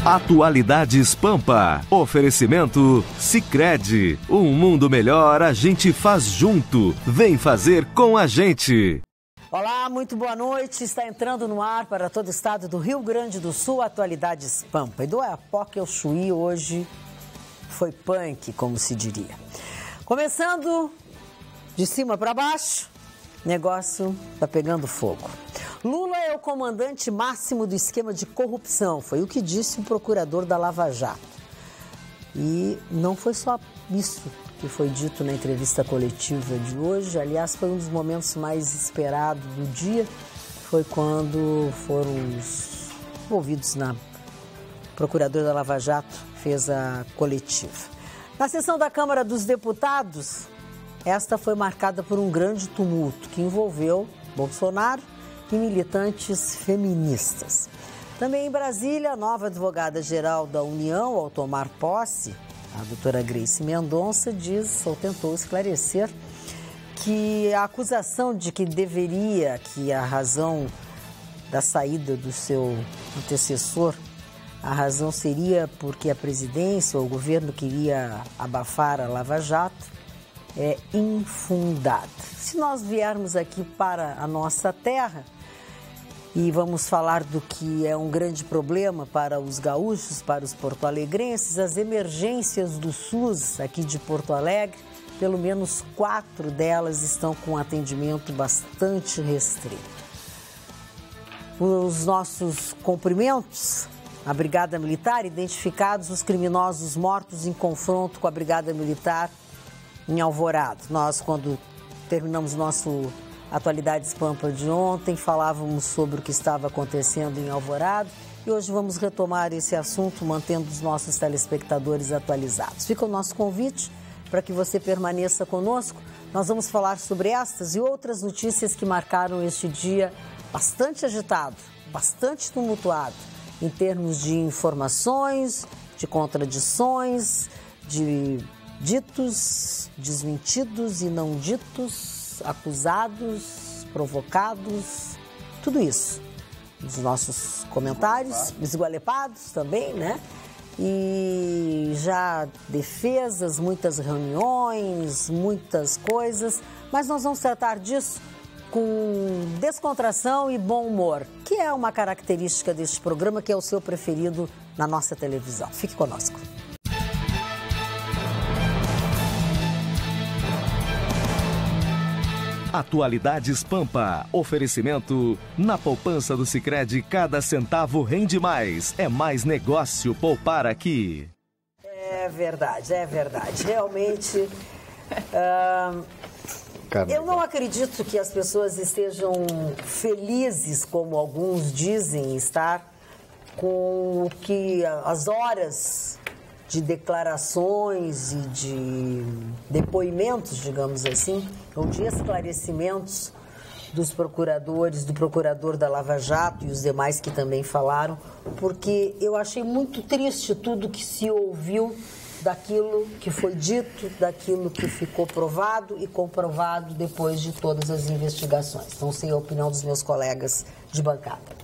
Atualidades Pampa. Oferecimento Sicredi. Um mundo melhor a gente faz junto. Vem fazer com a gente. Olá, muito boa noite. Está entrando no ar para todo o estado do Rio Grande do Sul, Atualidades Pampa. E do Oiapoque ao Chuí hoje foi punk, como se diria. Começando de cima para baixo, negócio tá pegando fogo. Lula é o comandante máximo do esquema de corrupção, foi o que disse o procurador da Lava Jato. E não foi só isso que foi dito na entrevista coletiva de hoje, aliás, foi um dos momentos mais esperados do dia, foi quando foram os envolvidos na procuradora da Lava Jato, fez a coletiva. Na sessão da Câmara dos Deputados, esta foi marcada por um grande tumulto que envolveu Bolsonaro e militantes feministas. Também em Brasília, a nova advogada-geral da União, ao tomar posse, a doutora Grace Mendonça, diz ou tentou esclarecer que a acusação de que a razão da saída do seu antecessor, a razão seria porque a presidência ou o governo queria abafar a Lava Jato, é infundada. Se nós viermos aqui para a nossa terra e vamos falar do que é um grande problema para os gaúchos, para os porto-alegrenses, as emergências do SUS aqui de Porto Alegre, pelo menos 4 delas estão com atendimento bastante restrito. Os nossos cumprimentos à Brigada Militar, identificados os criminosos mortos em confronto com a Brigada Militar em Alvorada. Nós, quando terminamos nosso Atualidades Pampa de ontem, falávamos sobre o que estava acontecendo em Alvorada e hoje vamos retomar esse assunto, mantendo os nossos telespectadores atualizados. Fica o nosso convite para que você permaneça conosco. Nós vamos falar sobre estas e outras notícias que marcaram este dia bastante agitado, bastante tumultuado, em termos de informações, de contradições, de ditos, desmentidos e não ditos, acusados, provocados, tudo isso. Os nossos comentários, esgualepados também, né? E já defesas, muitas reuniões, muitas coisas, mas nós vamos tratar disso com descontração e bom humor, que é uma característica deste programa, que é o seu preferido na nossa televisão. Fique conosco. Atualidades Pampa. Oferecimento. Na poupança do Sicredi, cada centavo rende mais. É mais negócio poupar aqui. É verdade. Realmente, eu não acredito que as pessoas estejam felizes, como alguns dizem estar, com o que as horas de declarações e de depoimentos, digamos assim, ou de esclarecimentos dos procuradores, do procurador da Lava Jato e os demais que também falaram, porque eu achei muito triste tudo que se ouviu daquilo que foi dito, daquilo que ficou provado e comprovado depois de todas as investigações. Não sei a opinião dos meus colegas de bancada.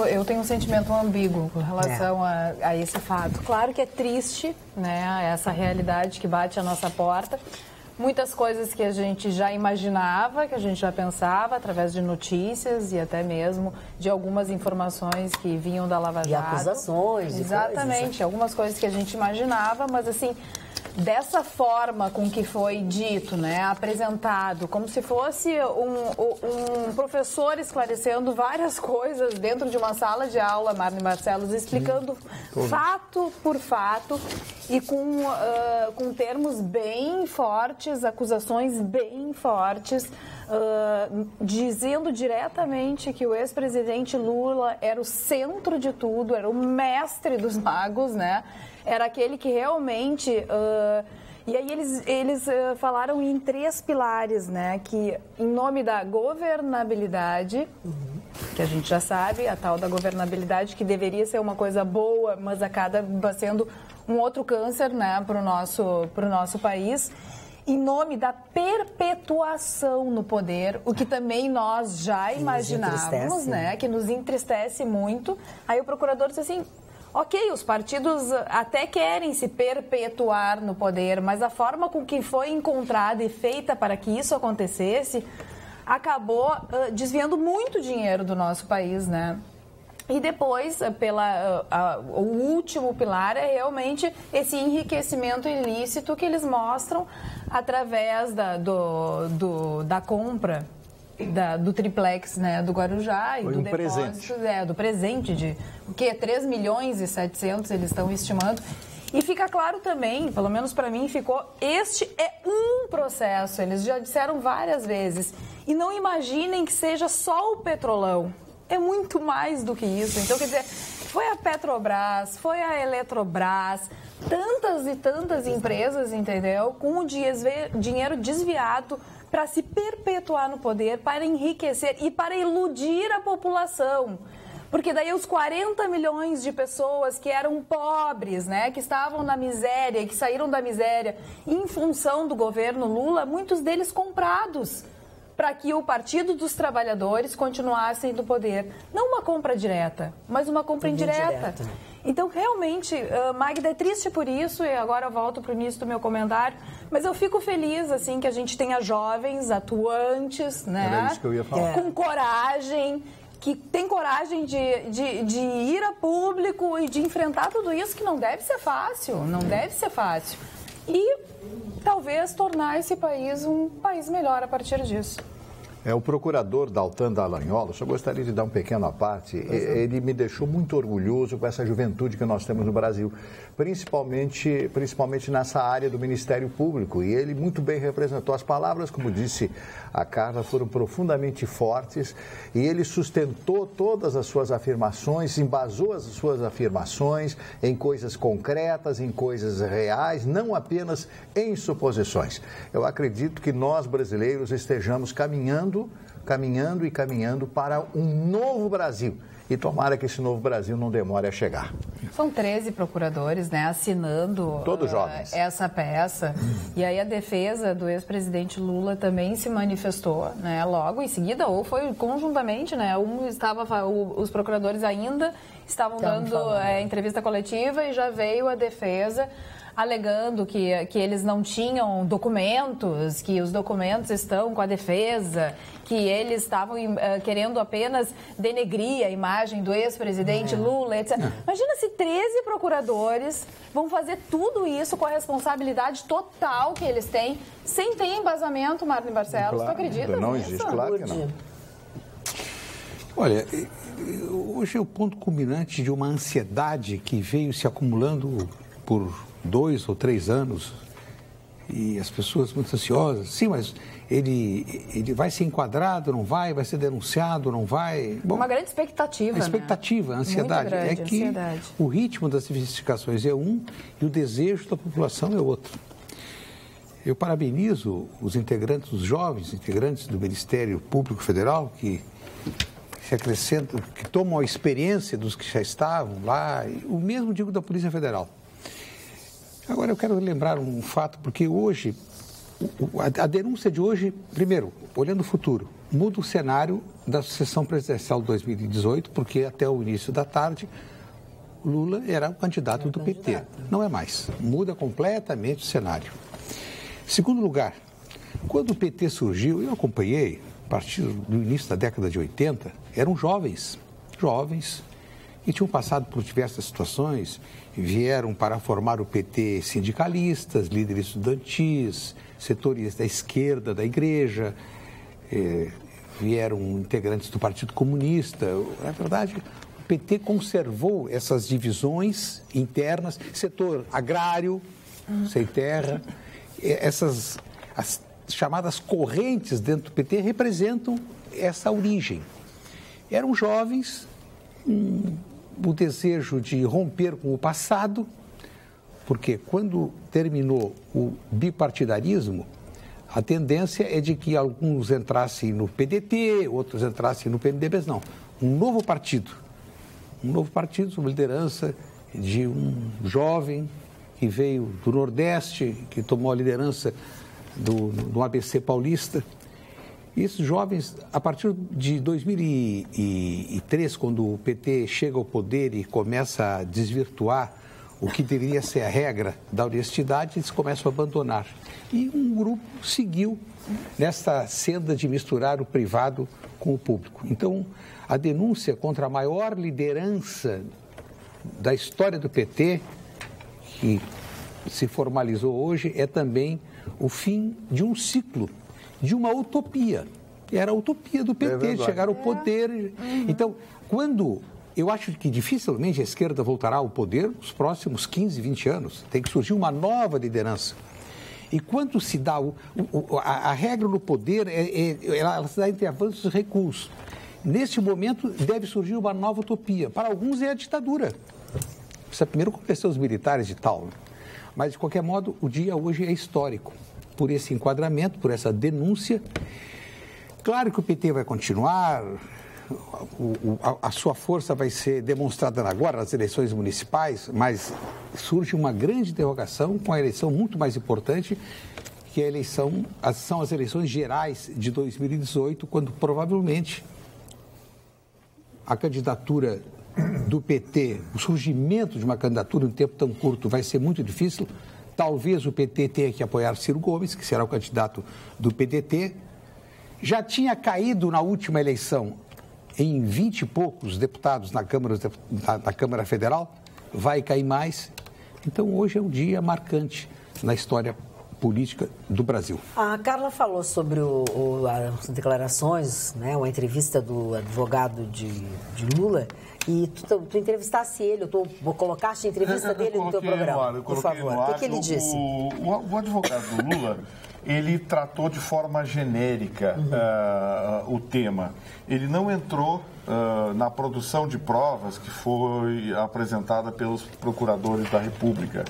Eu tenho um sentimento ambíguo com relação a esse fato. Claro que é triste, né, essa realidade que bate à nossa porta. Muitas coisas que a gente já imaginava, que a gente já pensava, através de notícias e até mesmo de algumas informações que vinham da Lava Jato. E acusações. Exatamente, coisas. Algumas coisas que a gente imaginava, mas assim, dessa forma com que foi dito, né, apresentado, como se fosse um professor esclarecendo várias coisas dentro de uma sala de aula, Marne Barcelos, explicando fato por fato e com termos bem fortes, acusações bem fortes, dizendo diretamente que o ex-presidente Lula era o centro de tudo, era o mestre dos magos, né? Era aquele que realmente... e aí eles falaram em 3 pilares, né? Que em nome da governabilidade, que a gente já sabe, a tal da governabilidade, que deveria ser uma coisa boa, mas acaba sendo um outro câncer, né, para o nosso país. em nome da perpetuação no poder, o que também nós já imaginávamos, né, que nos entristece muito. Aí o procurador disse assim, ok, os partidos até querem se perpetuar no poder, mas a forma com que foi encontrada e feita para que isso acontecesse acabou desviando muito dinheiro do nosso país, né? E depois, o último pilar é realmente esse enriquecimento ilícito que eles mostram através da compra do triplex, né, do Guarujá e do depósito, do presente de o que 3 milhões e 700 eles estão estimando. E fica claro também, pelo menos para mim ficou, este é um processo, eles já disseram várias vezes. E não imaginem que seja só o Petrolão. É muito mais do que isso. Então, quer dizer, foi a Petrobras, foi a Eletrobras, tantas e tantas empresas, entendeu? Com o dinheiro desviado para se perpetuar no poder, para enriquecer e para iludir a população. Porque daí os 40 milhões de pessoas que eram pobres, né, que estavam na miséria, que saíram da miséria em função do governo Lula, muitos deles comprados para que o Partido dos Trabalhadores continuasse no poder. Não uma compra direta, mas uma compra indireta. Então, realmente, Magda, é triste por isso, e agora eu volto para o início do meu comentário, mas eu fico feliz, assim, que a gente tenha jovens atuantes, né? Era isso que eu ia falar. Com coragem, que tem coragem de ir a público e de enfrentar tudo isso, que não deve ser fácil, E talvez tornar esse país um país melhor a partir disso. O procurador Daltan Dallagnol, só gostaria de dar um pequeno à parte, ele me deixou muito orgulhoso com essa juventude que nós temos no Brasil, principalmente nessa área do Ministério Público, e ele muito bem representou. As palavras, como disse a Carla, foram profundamente fortes, e ele sustentou todas as suas afirmações, embasou as suas afirmações em coisas concretas, em coisas reais, não apenas em suposições. Eu acredito que nós, brasileiros, estejamos caminhando para um novo Brasil. E tomara que esse novo Brasil não demore a chegar. São 13 procuradores, né, assinando todos jovens. Essa peça. E aí a defesa do ex-presidente Lula também se manifestou, né, logo em seguida, ou foi conjuntamente, né, os procuradores ainda estavam dando entrevista coletiva e já veio a defesa alegando que eles não tinham documentos, que os documentos estão com a defesa, que eles estavam querendo apenas denegrir a imagem do ex-presidente Lula, etc. Imagina se 13 procuradores vão fazer tudo isso com a responsabilidade total que eles têm, sem ter embasamento, Marlene Barcelos. Claro, tu acredita não nisso? existe, claro que não. Olha, hoje é o ponto culminante de uma ansiedade que veio se acumulando por 2 ou 3 anos, e as pessoas muito ansiosas. Sim, mas ele vai ser enquadrado, não vai ser denunciado, não vai. Bom, uma grande expectativa, a expectativa, né? A ansiedade. Muito grande, é que ansiedade. O ritmo das investigações é um e o desejo da população é outro. Eu parabenizo os integrantes, os jovens integrantes do Ministério Público Federal que se acrescentam, que tomam a experiência dos que já estavam lá, o mesmo digo da Polícia Federal. Agora eu quero lembrar um fato, porque hoje, a denúncia de hoje, primeiro, olhando o futuro, muda o cenário da sucessão presidencial de 2018, porque até o início da tarde, Lula era o candidato do PT. Não é mais. Muda completamente o cenário. Segundo lugar, quando o PT surgiu, eu acompanhei, a partir do início da década de 80, eram jovens e tinham passado por diversas situações, vieram para formar o PT sindicalistas, líderes estudantis, setores da esquerda da igreja, vieram integrantes do Partido Comunista. Na verdade, o PT conservou essas divisões internas, setor agrário, sem terra, as chamadas correntes dentro do PT representam essa origem. Eram jovens, o desejo de romper com o passado, porque quando terminou o bipartidarismo, a tendência é de que alguns entrassem no PDT, outros entrassem no PMDB, mas não. Um novo partido sob liderança de um jovem que veio do Nordeste, que tomou a liderança do ABC paulista. E esses jovens, a partir de 2003, quando o PT chega ao poder e começa a desvirtuar o que deveria ser a regra da honestidade, eles começam a abandonar. E um grupo seguiu nessa senda de misturar o privado com o público. Então, a denúncia contra a maior liderança da história do PT, que se formalizou hoje, é também o fim de um ciclo, de uma utopia. Era a utopia do PT, de chegar ao poder. Então, eu acho que dificilmente a esquerda voltará ao poder nos próximos 15, 20 anos. Tem que surgir uma nova liderança. E quando se dá a regra no poder, ela se dá entre avanços e recuos. Neste momento, deve surgir uma nova utopia. Para alguns é a ditadura. Precisa primeiro convencer os militares e tal. Mas, de qualquer modo, o dia hoje é histórico. Por esse enquadramento, por essa denúncia. Claro que o PT vai continuar, a sua força vai ser demonstrada agora nas eleições municipais, mas surge uma grande interrogação com a eleição muito mais importante, que são as eleições gerais de 2018, quando provavelmente a candidatura do PT, o surgimento de uma candidatura em um tempo tão curto vai ser muito difícil. Talvez o PT tenha que apoiar Ciro Gomes, que será o candidato do PDT. Já tinha caído na última eleição em 20 e poucos deputados na Câmara Federal, vai cair mais. Então, hoje é um dia marcante na história política do Brasil. A Carla falou sobre as declarações, né, uma entrevista do advogado de Lula, e tu entrevistasse ele, vou colocar a entrevista dele no teu programa, por favor. O que ele disse? O advogado do Lula, ele tratou de forma genérica o tema. Ele não entrou na produção de provas que foi apresentada pelos procuradores da República.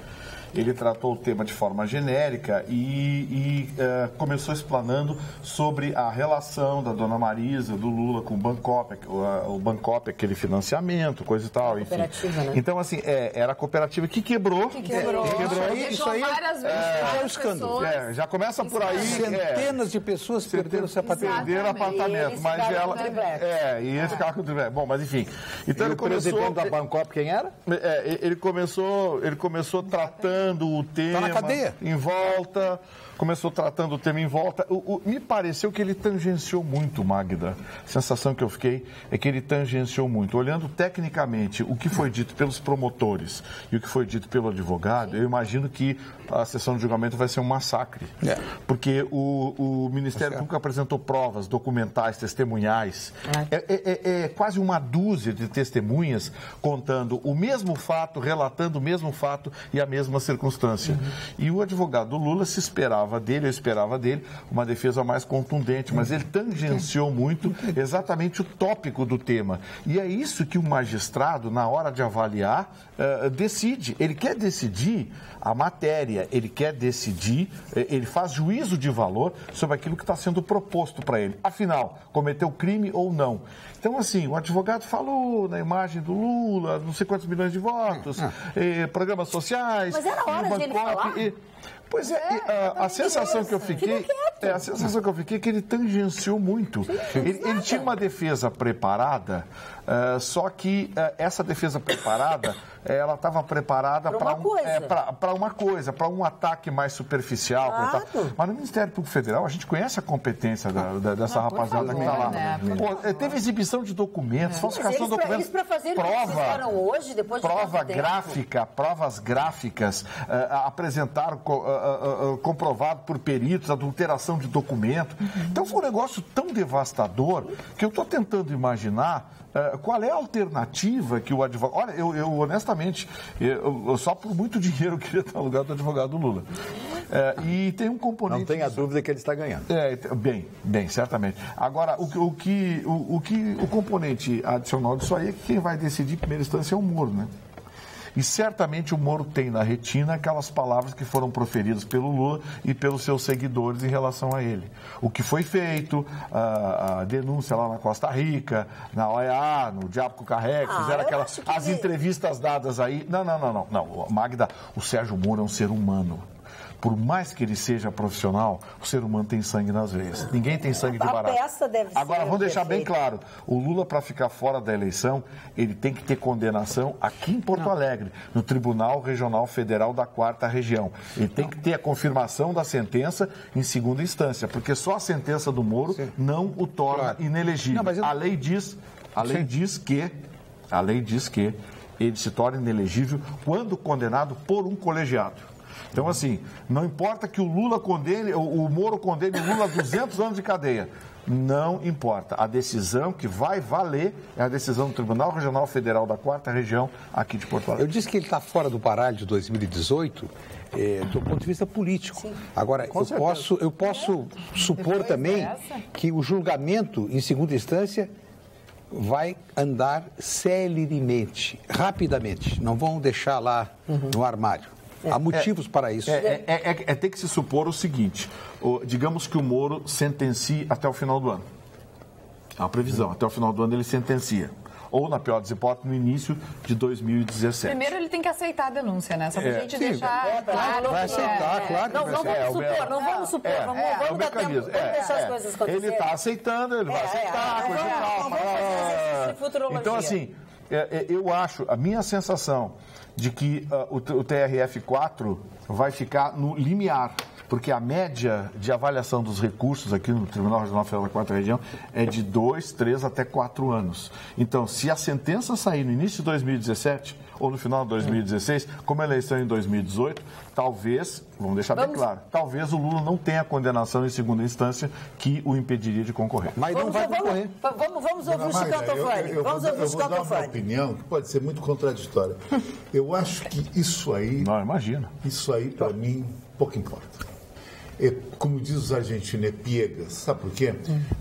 Ele tratou o tema de forma genérica e começou explanando sobre a relação da dona Marisa, do Lula com o Bancop, aquele financiamento, coisa e tal, enfim. Né? Então, assim, era a cooperativa que quebrou. Isso aí é um escândalo. Já começa por aí. Centenas de pessoas perderam seu apartamento. Perderam apartamento, mas ela... E eles ficaram com o triplex. Bom, mas enfim. Então, ele começou... O presidente da Bancop, quem era? Ele começou tratando o tema na cadeia. Em volta, me pareceu que ele tangenciou muito, Magda. A sensação que eu fiquei é que ele tangenciou muito. Olhando tecnicamente o que foi dito pelos promotores e o que foi dito pelo advogado, eu imagino que a sessão de julgamento vai ser um massacre. Porque o Ministério Público apresentou provas documentais, testemunhais. É quase uma dúzia de testemunhas contando o mesmo fato, relatando o mesmo fato e a mesma circunstância. E o advogado do Lula eu esperava dele uma defesa mais contundente, mas ele tangenciou muito exatamente o tópico do tema. E é isso que o magistrado, na hora de avaliar, decide. Ele quer decidir a matéria, ele quer decidir, ele faz juízo de valor sobre aquilo que está sendo proposto para ele. Afinal, cometeu crime ou não? Então, assim, o advogado falou na imagem do Lula, não sei quantos milhões de votos, programas sociais... Mas era hora de ele falar? Pois a sensação que eu fiquei é que ele tangenciou muito. Ele tinha uma defesa preparada, só que essa defesa preparada, ela estava preparada para uma coisa, para um ataque mais superficial. Mas no Ministério Público Federal, a gente conhece a competência dessa rapaziada que está lá. Né? Teve exibição de documentos, falsificação de documentos. Eles para fazer o que fizeram hoje, depois de provas gráficas, apresentaram comprovado por peritos, adulteração de documento. Então foi um negócio tão devastador que eu estou tentando imaginar qual é a alternativa que o advogado... Olha, eu honestamente, eu só por muito dinheiro eu queria estar no lugar do advogado do Lula. E tem um componente... Não tenha dúvida que ele está ganhando. Bem, certamente. Agora, o componente adicional disso aí é que quem vai decidir em primeira instância é o Moro, né? E certamente o Moro tem na retina aquelas palavras que foram proferidas pelo Lula e pelos seus seguidores em relação a ele. O que foi feito, a denúncia lá na Costa Rica, na OEA, no Diabo com o Carrega, fizeram as entrevistas dadas aí. Não, Magda, o Sérgio Moro é um ser humano. por mais que ele seja profissional, o ser humano tem sangue nas veias. Ninguém tem sangue de barato. A peça deve ser Agora, vamos deixar bem perfeita. claro, o Lula, para ficar fora da eleição, ele tem que ter condenação aqui em Porto Alegre, no Tribunal Regional Federal da 4ª Região. Ele tem que ter a confirmação da sentença em segunda instância, porque só a sentença do Moro não o torna inelegível. Não, mas A lei diz que ele se torna inelegível quando condenado por um colegiado. Então, assim, não importa que o Lula condene, o Moro condene o Lula a 200 anos de cadeia. Não importa. A decisão que vai valer é a decisão do Tribunal Regional Federal da 4ª Região aqui de Porto Alegre. Eu disse que ele está fora do baralho de 2018 do ponto de vista político. Sim. Agora, eu posso supor também que o julgamento em segunda instância vai andar celeremente, rapidamente. Não vão deixar lá no armário. Há motivos para isso. Tem que se supor o seguinte, digamos que o Moro sentencie até o final do ano. É uma previsão, até o final do ano ele sentencia. Ou, na pior das hipóteses, no início de 2017. Primeiro ele tem que aceitar a denúncia, né? Só pra gente deixar claro. Vai aceitar, claro. Não vamos supor, vamos dar tempo, vamos deixar as coisas acontecerem. Ele está aceitando, ele vai aceitar, coisa e tal. Então, assim, eu acho, a minha sensação de que o TRF4 vai ficar no limiar, porque a média de avaliação dos recursos aqui no Tribunal Regional Federal da 4ª Região é de 2, 3 até 4 anos. Então, se a sentença sair no início de 2017 ou no final de 2016, como a eleição em 2018, talvez, vamos deixar bem claro, talvez o Lula não tenha condenação em segunda instância que o impediria de concorrer. Mas não vai concorrer. Vamos ouvir o Chicão Tofani. Vamos ouvir o Chicão Tofani. Eu vou dar uma opinião que pode ser muito contraditória. Eu acho que isso aí... Não, imagina. Isso aí, para mim, pouco importa. Como diz os argentinos, é piegas. Sabe por quê?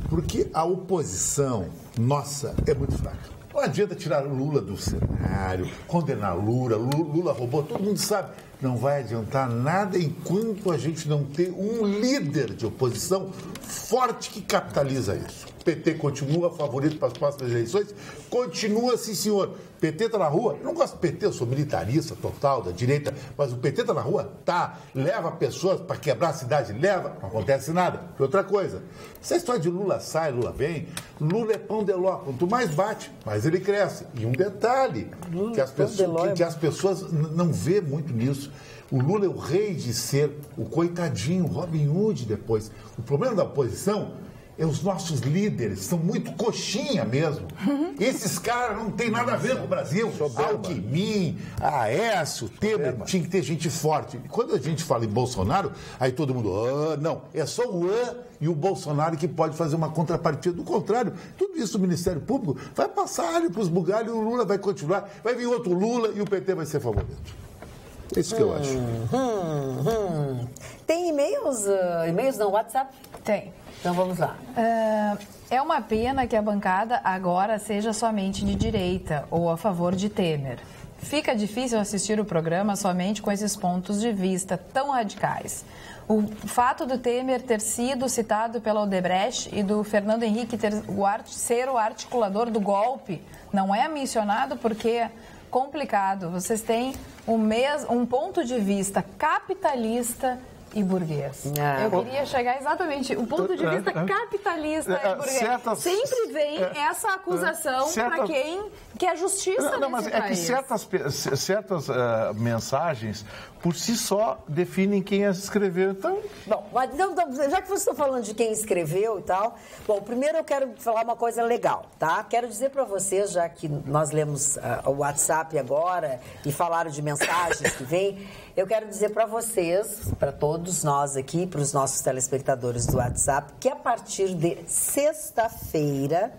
Porque a oposição nossa é muito fraca. Não adianta tirar o Lula do cenário, condenar Lula roubou, todo mundo sabe. Não vai adiantar nada enquanto a gente não ter um líder de oposição forte que capitaliza isso. O PT continua favorito para as próximas eleições? Continua, sim, senhor. PT está na rua? Eu não gosto do PT, eu sou militarista total, da direita, mas o PT está na rua? Tá. Leva pessoas para quebrar a cidade? Leva. Não acontece nada. E outra coisa, essa história de Lula sai, Lula vem, Lula é pão de ló. Quanto mais bate, mais ele cresce. E um detalhe, que as pessoas não vê muito nisso. O Lula é o rei de ser o coitadinho, Robin Hood depois. O problema da oposição é os nossos líderes, são muito coxinha mesmo. Esses caras não tem nada a ver com o Brasil. Alckmin, Aécio, Temer, tinha que ter gente forte. E quando a gente fala em Bolsonaro, aí todo mundo, não, é só o e o Bolsonaro que pode fazer uma contrapartida. Do contrário, tudo isso o Ministério Público vai passar ali para os bugalhos, o Lula vai continuar, vai vir outro Lula e o PT vai ser favorito. É isso que eu acho. Tem e-mails? E-mails não, WhatsApp? Tem. Então vamos lá. É uma pena que a bancada agora seja somente de direita ou a favor de Temer. Fica difícil assistir o programa somente com esses pontos de vista tão radicais. O fato do Temer ter sido citado pela Odebrecht e do Fernando Henrique ser o articulador do golpe não é mencionado porque é complicado. Vocês têm um ponto de vista capitalista e burguês. Eu queria chegar exatamente o ponto de vista capitalista e burguês. Sempre vem essa acusação para quem quer justiça nesse mas país. É que certas mensagens por si só definem quem as escreveu. Então... Bom, mas, já que você está falando de quem escreveu e tal, bom, primeiro eu quero falar uma coisa legal, tá? Quero dizer para vocês, já que nós lemos o WhatsApp agora e falaram de mensagens que vêm, eu quero dizer para vocês, para todos nós aqui, para os nossos telespectadores do WhatsApp, que a partir de sexta-feira,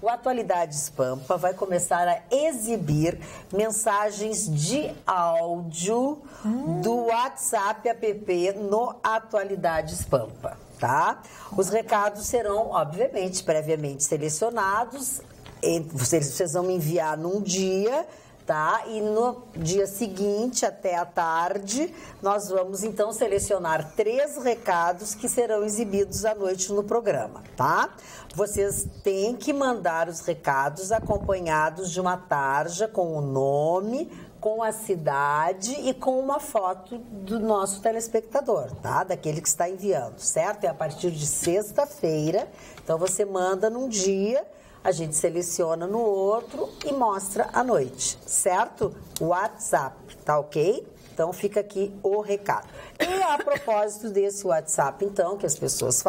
o Atualidades Pampa vai começar a exibir mensagens de áudio do WhatsApp app no Atualidades Pampa, tá? Os recados serão, obviamente, previamente selecionados. Vocês vão me enviar num dia, tá? E no dia seguinte, até a tarde, nós vamos então selecionar 3 recados que serão exibidos à noite no programa, tá? Vocês têm que mandar os recados acompanhados de uma tarja com o nome, com a cidade e com uma foto do nosso telespectador, tá? Daquele que está enviando, certo? É a partir de sexta-feira. Então, você manda num dia, a gente seleciona no outro e mostra à noite, certo? WhatsApp, tá ok? Então, fica aqui o recado. E a propósito desse WhatsApp, então, que as pessoas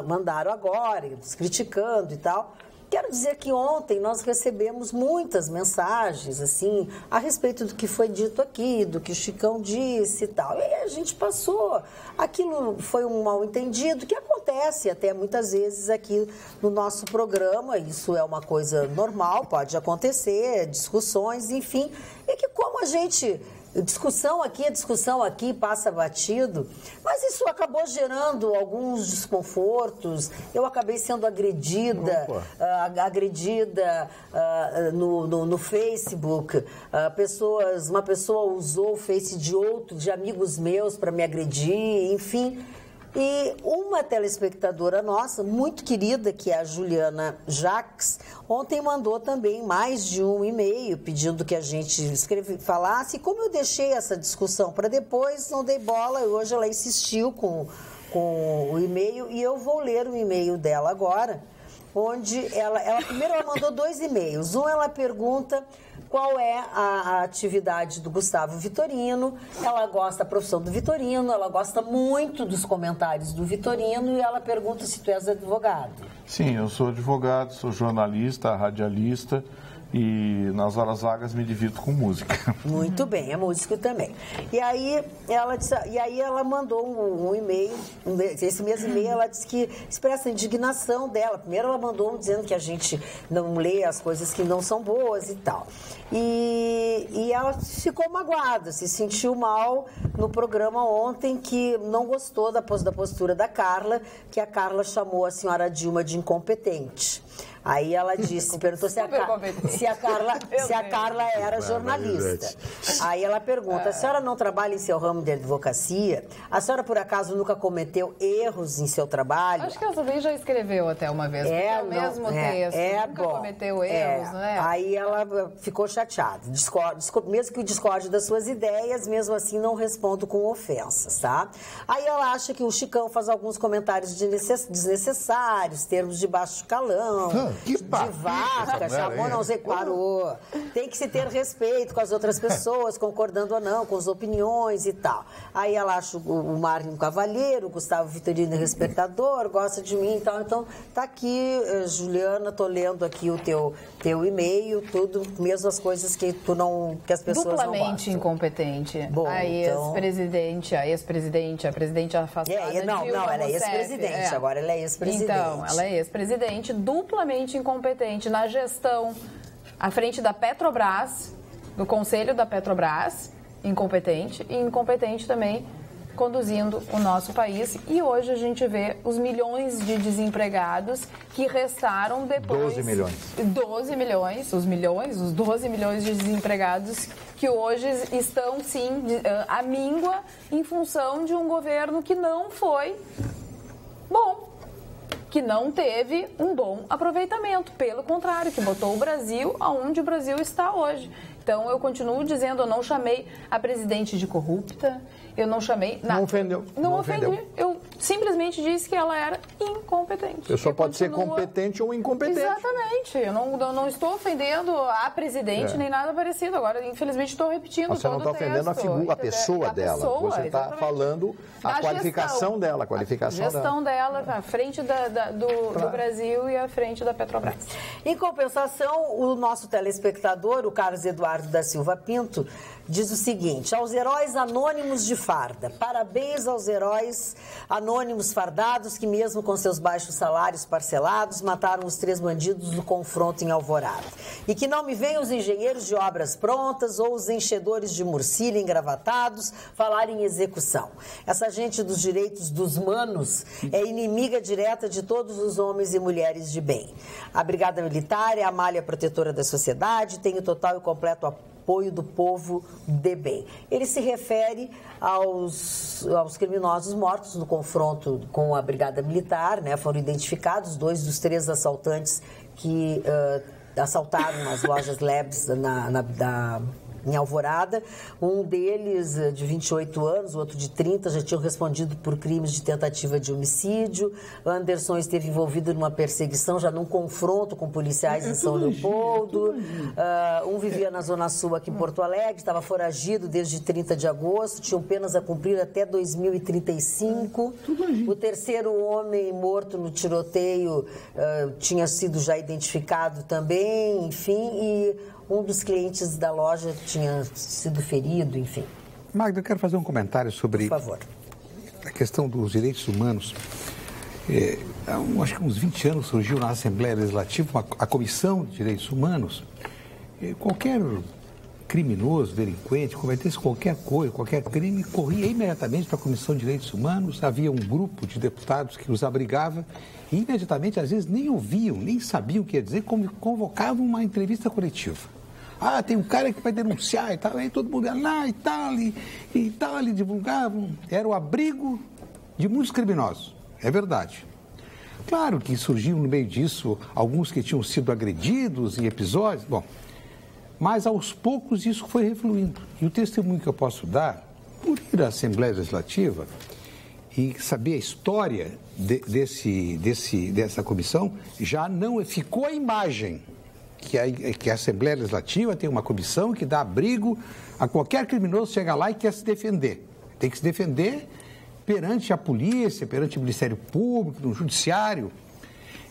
mandaram agora, criticando e tal, quero dizer que ontem nós recebemos muitas mensagens, assim, a respeito do que foi dito aqui, do que o Chicão disse e tal. E aí a gente passou. Aquilo foi um mal-entendido que acontece até muitas vezes aqui no nosso programa. Isso é uma coisa normal, pode acontecer, discussões, enfim. E que como a gente... discussão aqui, passa batido, mas isso acabou gerando alguns desconfortos. Eu acabei sendo agredida no Facebook. Uma pessoa usou o Face de amigos meus para me agredir, enfim. E uma telespectadora nossa, muito querida, que é a Juliana Jacques, ontem mandou também mais de um e-mail pedindo que a gente falasse. E como eu deixei essa discussão para depois, não dei bola, e hoje ela insistiu com o e-mail, e eu vou ler o e-mail dela agora, onde ela primeiro ela mandou 2 e-mails. Um, ela pergunta qual é a atividade do Gustavo Vitorino. Ela gosta da profissão do Vitorino, ela gosta muito dos comentários do Vitorino, e ela pergunta se tu és advogado. Sim, eu sou advogado, sou jornalista, radialista, e nas horas vagas me divirto com música. Muito bem, é músico também. E aí ela mandou um e-mail, esse mesmo e-mail ela disse que expressa a indignação dela. Primeiro ela mandou dizendo que a gente não lê as coisas que não são boas e tal. E ela ficou magoada, se sentiu mal no programa ontem, que não gostou da postura da Carla, que a Carla chamou a senhora Dilma de incompetente. Aí ela disse, perguntou se a Carla era jornalista. Aí ela pergunta, a senhora não trabalha em seu ramo de advocacia? A senhora, por acaso, nunca cometeu erros em seu trabalho? Acho que essa daí já escreveu até uma vez, porque é o mesmo texto, nunca cometeu erros, não é? Aí ela ficou chateada, mesmo que eu discorde das suas ideias, mesmo assim não respondo com ofensas, tá? Aí ela acha que o Chicão faz alguns comentários desnecessários, termos de baixo calão, de vaca, chamou, não sei, parou. Tem que se ter respeito com as outras pessoas, concordando ou não, com as opiniões e tal. Aí ela acha o Marlon um cavalheiro, o Gustavo Vitorino respeitador, gosta de mim e tal. Então, tá aqui, Juliana, tô lendo aqui o teu e-mail, tudo, mesmo as coisas que as pessoas não gostam. Duplamente incompetente. Bom, a ex-presidente, a presidente afastada. Não, ela é ex-presidente, agora ela é ex-presidente. Então, ela é ex-presidente, duplamente incompetente na gestão à frente da Petrobras, do Conselho da Petrobras, incompetente, e incompetente também conduzindo o nosso país. E hoje a gente vê os milhões de desempregados que restaram depois... 12 milhões. 12 milhões, os 12 milhões de desempregados que hoje estão, sim, à míngua em função de um governo que não foi bom, que não teve um bom aproveitamento, pelo contrário, que botou o Brasil aonde o Brasil está hoje. Então, eu continuo dizendo, eu não chamei a presidente de corrupta, eu não chamei... Não ofendeu. Não ofendi. Eu simplesmente disse que ela era incompetente. A pessoa pode ser competente ou incompetente. Exatamente. Eu não estou ofendendo a presidente nem nada parecido. Agora, infelizmente, estou repetindo todo o texto. Você não está ofendendo a pessoa dela. Você está falando a qualificação dela. A gestão dela à frente do Brasil e à frente da Petrobras. Em compensação, o nosso telespectador, o Carlos Eduardo da Silva Pinto, diz o seguinte: aos heróis anônimos de farda, parabéns aos heróis anônimos fardados que, mesmo com seus baixos salários parcelados, mataram os 3 bandidos no confronto em Alvorada. E que não me venham os engenheiros de obras prontas ou os enchedores de murcilha engravatados falar em execução. Essa gente dos direitos dos manos é inimiga direta de todos os homens e mulheres de bem. A Brigada Militar é a malha protetora da sociedade, tem o total e completo apoio do povo de bem. Ele se refere aos criminosos mortos no confronto com a Brigada Militar, né? Foram identificados 2 dos 3 assaltantes que assaltaram as lojas Labs em Alvorada. Um deles, de 28 anos, o outro de 30, já tinham respondido por crimes de tentativa de homicídio. Anderson esteve envolvido numa perseguição, já num confronto com policiais em São Leopoldo. Um vivia na Zona Sul, aqui em Porto Alegre, estava foragido desde 30 de agosto, tinham penas a cumprir até 2035. O terceiro homem morto no tiroteio tinha sido já identificado também, enfim, e um dos clientes da loja tinha sido ferido, enfim. Magda, eu quero fazer um comentário sobre a questão dos direitos humanos. Acho que há uns 20 anos surgiu na Assembleia Legislativa a Comissão de Direitos Humanos. Qualquer criminoso, delinquente, cometesse qualquer coisa, qualquer crime, corria imediatamente para a Comissão de Direitos Humanos. Havia um grupo de deputados que os abrigava e imediatamente, às vezes, nem ouviam, nem sabiam o que ia dizer, convocavam uma entrevista coletiva. Tem um cara que vai denunciar e tal, aí todo mundo ia lá e tal, e divulgavam. Era o abrigo de muitos criminosos, é verdade. Claro que surgiam no meio disso alguns que tinham sido agredidos em episódios, mas aos poucos isso foi refluindo. E o testemunho que eu posso dar, por ir à Assembleia Legislativa e saber a história dessa comissão, já não ficou a imagem que a Assembleia Legislativa tem uma comissão que dá abrigo a qualquer criminoso que chega lá e quer se defender. Tem que se defender perante a polícia, perante o Ministério Público, no Judiciário.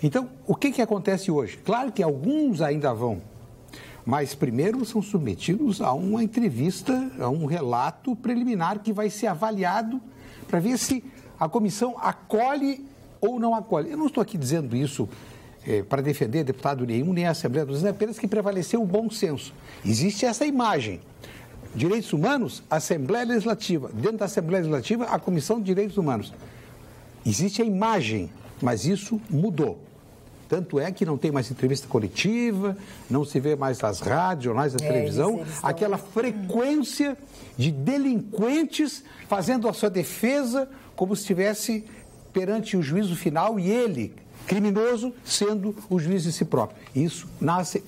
Então, o que acontece hoje? Claro que alguns ainda vão, mas primeiro são submetidos a uma entrevista, a um relato preliminar que vai ser avaliado para ver se a comissão acolhe ou não acolhe. Eu não estou aqui dizendo isso para defender deputado nenhum, nem a Assembleia, estou dizendo apenas que prevaleceu o bom senso. Existe essa imagem. Direitos Humanos, Assembleia Legislativa. Dentro da Assembleia Legislativa, a Comissão de Direitos Humanos. Existe a imagem, mas isso mudou. Tanto é que não tem mais entrevista coletiva, não se vê mais nas rádios, jornais, na televisão, aquela frequência de delinquentes fazendo a sua defesa como se estivesse perante o juízo final e ele, criminoso, sendo o juiz de si próprio. Isso,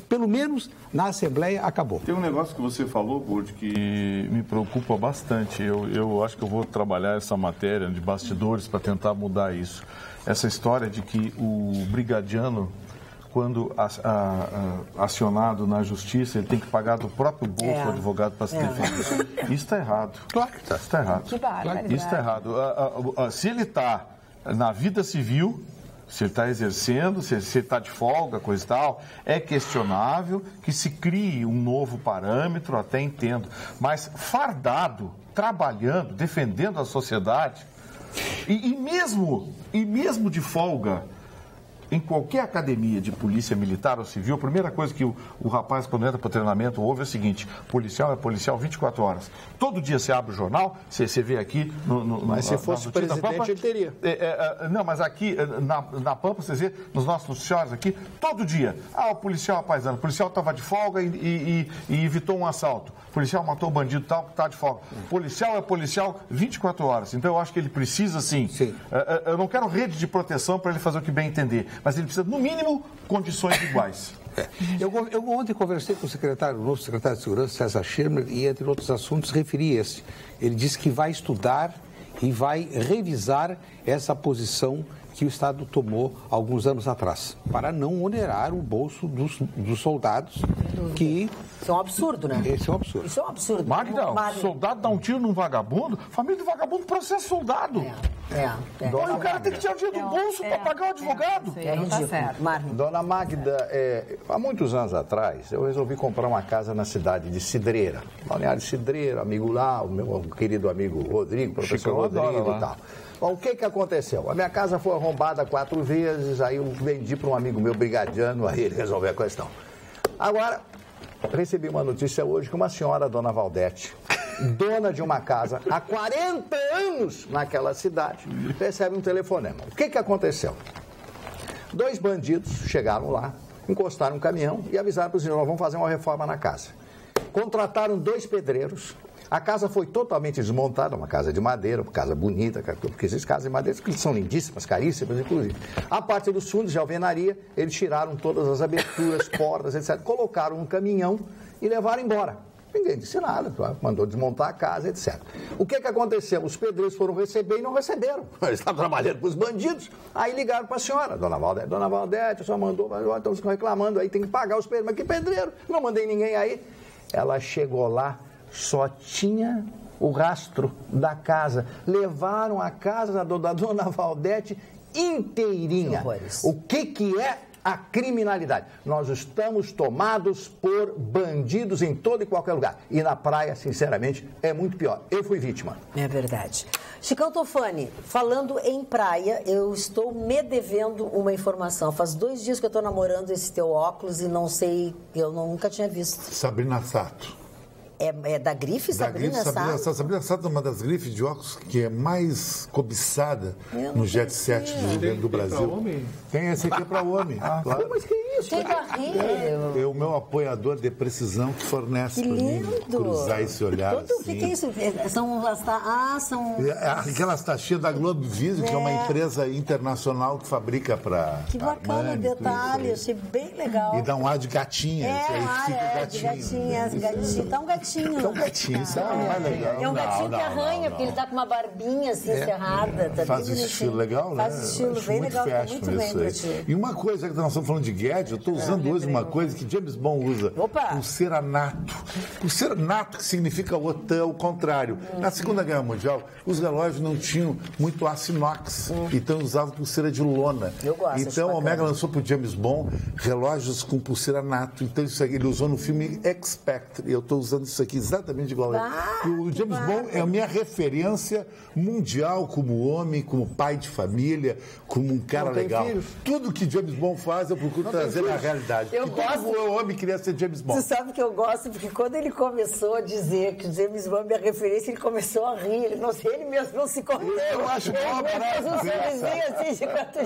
pelo menos na Assembleia, acabou. Tem um negócio que você falou, Burde, que me preocupa bastante. Eu acho que eu vou trabalhar essa matéria de bastidores para tentar mudar isso. Essa história de que o brigadiano, quando acionado na justiça, ele tem que pagar do próprio bolso o advogado para se defender. Isso está errado. Claro que está. Isso está errado. Isso está errado. Se ele está na vida civil, se ele está exercendo, se ele está de folga, coisa e tal, é questionável que se crie um novo parâmetro, até entendo. Mas fardado, trabalhando, defendendo a sociedade, e mesmo de folga, em qualquer academia de polícia militar ou civil, a primeira coisa que o rapaz, quando entra para o treinamento, ouve é o seguinte: policial é policial 24 horas. Todo dia você abre o jornal, você vê aqui... Mas se fosse presidente, ele teria. Não, mas aqui, na Pampa, vocês vê, nos nossos noticiários aqui, todo dia. O policial apaisano, o policial estava de folga e evitou um assalto. O policial matou o bandido tal, que está de folga. Policial é policial 24 horas. Então, eu acho que ele precisa, sim. Eu não quero rede de proteção para ele fazer o que bem entender, mas ele precisa, no mínimo, condições iguais. Eu ontem conversei com o novo secretário de Segurança, César Schirmer, e entre outros assuntos referi esse. Ele disse que vai estudar e vai revisar essa posição que o Estado tomou alguns anos atrás, para não onerar o bolso dos soldados que... Isso é um absurdo, né? Isso é um absurdo. Isso é um absurdo. Magda, soldado dá um tiro num vagabundo, família do vagabundo processa soldado. O cara tem que tirar o dinheiro do bolso para pagar o advogado. É ridículo. Dona Magda, há muitos anos atrás, eu resolvi comprar uma casa na cidade de Cidreira. Balneário Cidreira, amigo lá, o meu querido amigo Rodrigo, professor Rodrigo e tal. Bom, o que aconteceu? A minha casa foi arrombada 4 vezes, aí eu vendi para um amigo meu brigadiano, aí ele resolveu a questão. Agora, recebi uma notícia hoje que uma senhora, dona Valdete, dona de uma casa há 40 anos naquela cidade, recebe um telefonema. O que aconteceu? 2 bandidos chegaram lá, encostaram um caminhão e avisaram para os senhores: nós vamos fazer uma reforma na casa. Contrataram 2 pedreiros. A casa foi totalmente desmontada, uma casa de madeira, uma casa bonita, porque essas casas de madeira são lindíssimas, caríssimas, inclusive. A parte dos fundos de alvenaria, eles tiraram todas as aberturas, portas, etc., colocaram um caminhão e levaram embora. Ninguém disse nada, mandou desmontar a casa, etc. O que aconteceu? Os pedreiros foram receber e não receberam. Eles estavam trabalhando com os bandidos. Aí ligaram para a senhora, Dona Valdete, a senhora mandou, estamos reclamando aí, tem que pagar os pedreiros. Mas que pedreiro? Não mandei ninguém aí. Ela chegou lá, só tinha o rastro da casa. Levaram a casa da Dona Valdete inteirinha. O que é a criminalidade? Nós estamos tomados por bandidos em todo e qualquer lugar. E na praia, sinceramente, é muito pior. Eu fui vítima. É verdade. Chicão Tofani, falando em praia, eu estou me devendo uma informação. Faz 2 dias que eu estou namorando esse teu óculos e não sei, eu nunca tinha visto. Sabrina Sato. É da grife, Sabrina Sato? Sabrina Sato é uma das grifes de óculos que é mais cobiçada no jet set do Brasil. Tem esse aqui para homem. Claro. Mas que isso? Tem barriga. É o meu apoiador de precisão que fornece para mim cruzar esse olhar. O que é isso? São aquelas taxinhas da Globo Visio, que é uma empresa internacional que fabrica para. Que bacana o detalhe, achei bem legal. E dá um ar de gatinha. De gatinha. Tá um gatinho. É um gatinho, isso é mais legal. É um gatinho que arranha, porque ele tá com uma barbinha assim, cerrada. Tá faz esse estilo legal, né? Faz estilo bem legal, tá muito bem pra ti. E uma coisa que nós estamos falando de gadget, eu estou usando hoje uma coisa que James Bond usa. Pulseira nato. Pulseira nato, que significa o contrário. Na Segunda Guerra Mundial, os relógios não tinham muito aço inox, então usavam pulseira de lona. Eu gosto. Então a Omega lançou para o James Bond relógios com pulseira nato. Então isso aqui ele usou no filme Expectre. E eu estou usando isso aqui exatamente igual a ele. O James Bond é a minha referência mundial como homem, como pai de família, como um cara legal. Filhos. Tudo que James Bond faz, eu procuro trazer na realidade. O homem queria ser James Bond. Você sabe que eu gosto, porque quando ele começou a dizer que o James Bond é minha referência, ele começou a rir. Ele mesmo não se conteve. Eu acho bom,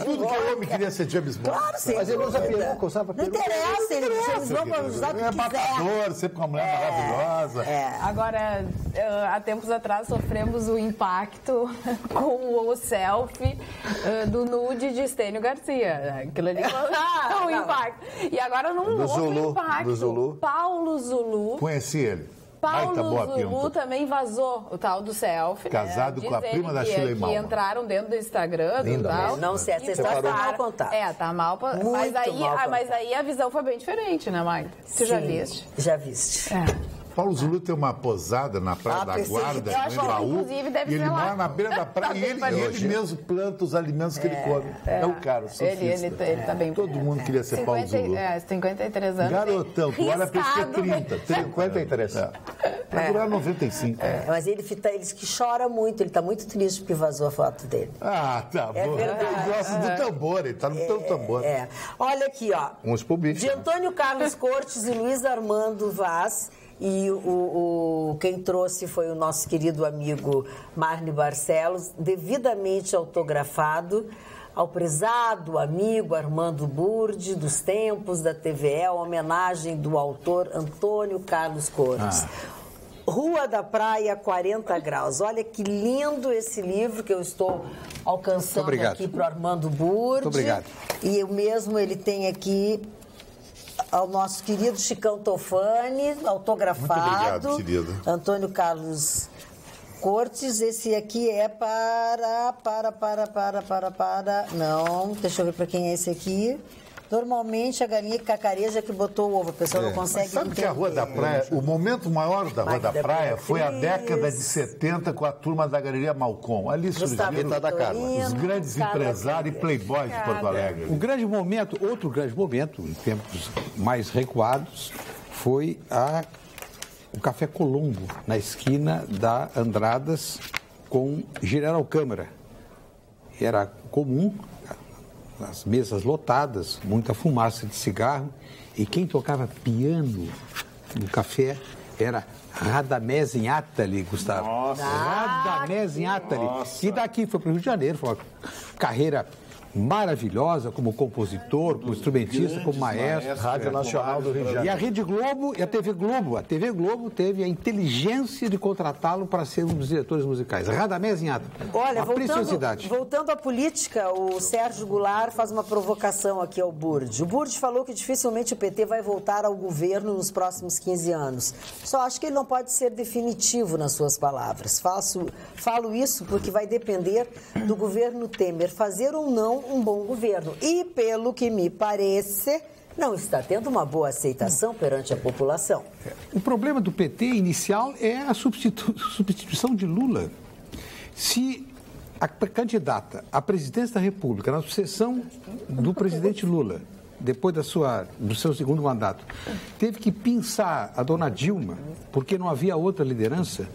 tudo que o homem queria ser James Bond. Claro, sim. Mas ele usa peruca, usava peruca. Não interessa, ele James Bond vai usar o que quiser. É matador, sempre com uma mulher maravilhosa. Agora, há tempos atrás sofremos o impacto com o selfie do nude de Estênio Garcia. Aquilo ali foi um impacto. E agora não houve impacto. Paulo Zulu. Conheci ele. Paulo Zulu também vazou o tal do selfie. Casado com a prima da Sheila Malma. Que entraram dentro do Instagram. Não sei, essa história tá mal contada. Tá mal. Mas aí a visão foi bem diferente, né, Magda? Você já viste? Já viste. Paulo Zulu tem uma posada na Praia da Guarda, no Embaú, e ele mora na beira da praia, e ele mesmo planta os alimentos que ele come. É o cara, o ele tá bem... Todo mundo queria ser Paulo Zulu. 53 anos. Garotão, tu olha pra ele ter 30. 53. Vai durar 95. Mas ele diz que chora muito, ele tá muito triste porque vazou a foto dele. Tá bom. Eu gosto do tambor, ele tá no teu tambor. Olha aqui, ó. Uns pro bicho. De Antônio Carlos Cortes e Luiz Armando Vaz. E quem trouxe foi o nosso querido amigo Marne Barcelos, devidamente autografado ao prezado amigo Armando Burdi, dos tempos da TVE, homenagem do autor Antônio Carlos Cortes. Rua da Praia, 40 graus. Olha que lindo esse livro que eu estou alcançando aqui para o Armando Burdi. Muito obrigado. E o mesmo ele tem aqui ao nosso querido Chicão Tofani, autografado. Muito obrigado, querido. Antônio Carlos Cortes. Esse aqui é para. Não, deixa eu ver para quem é esse aqui. Normalmente a galinha que cacareja que botou o ovo, a pessoa não consegue entender. Sabe que a Rua da Praia, o momento maior da Rua da Praia foi a década de 70 com a turma da Galeria Malcom. Ali surgiram os grandes empresários e playboys de Porto Alegre. Um grande momento, outro grande momento, em tempos mais recuados, foi o Café Colombo, na esquina da Andradas com General Câmara. Era comum, as mesas lotadas, muita fumaça de cigarro, e quem tocava piano no café era Radamés Inátali, Gustavo. Radamés Inátali. E daqui foi para o Rio de Janeiro, foi uma carreira maravilhosa como compositor, como instrumentista, como maestro. Rádio Nacional do Rio de Janeiro. E a Rede Globo e a TV Globo teve a inteligência de contratá-lo para ser um dos diretores musicais. Radamés Inhata. Olha, preciosidade. voltando à política, o Sérgio Goulart faz uma provocação aqui ao Burdi. O Burdi falou que dificilmente o PT vai voltar ao governo nos próximos 15 anos. Só acho que ele não pode ser definitivo nas suas palavras. Falo isso porque vai depender do governo Temer fazer ou não um bom governo. E, pelo que me parece, não está tendo uma boa aceitação perante a população. O problema do PT inicial é a substituição de Lula. Se a candidata à presidência da República, na sucessão do presidente Lula, depois do seu segundo mandato, teve que pinçar a dona Dilma, porque não havia outra liderança,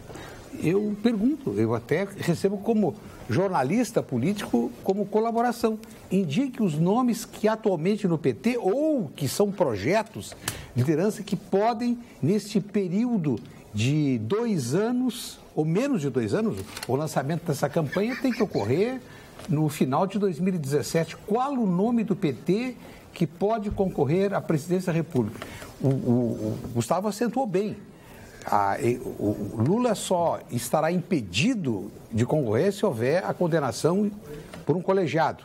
eu pergunto, eu até recebo como jornalista político, como colaboração. Indique os nomes que atualmente no PT, ou que são projetos de liderança que podem, neste período de 2 anos, ou menos de 2 anos, o lançamento dessa campanha tem que ocorrer no final de 2017. Qual o nome do PT que pode concorrer à presidência da República? O Gustavo acentuou bem. O Lula só estará impedido de concorrer se houver a condenação por um colegiado.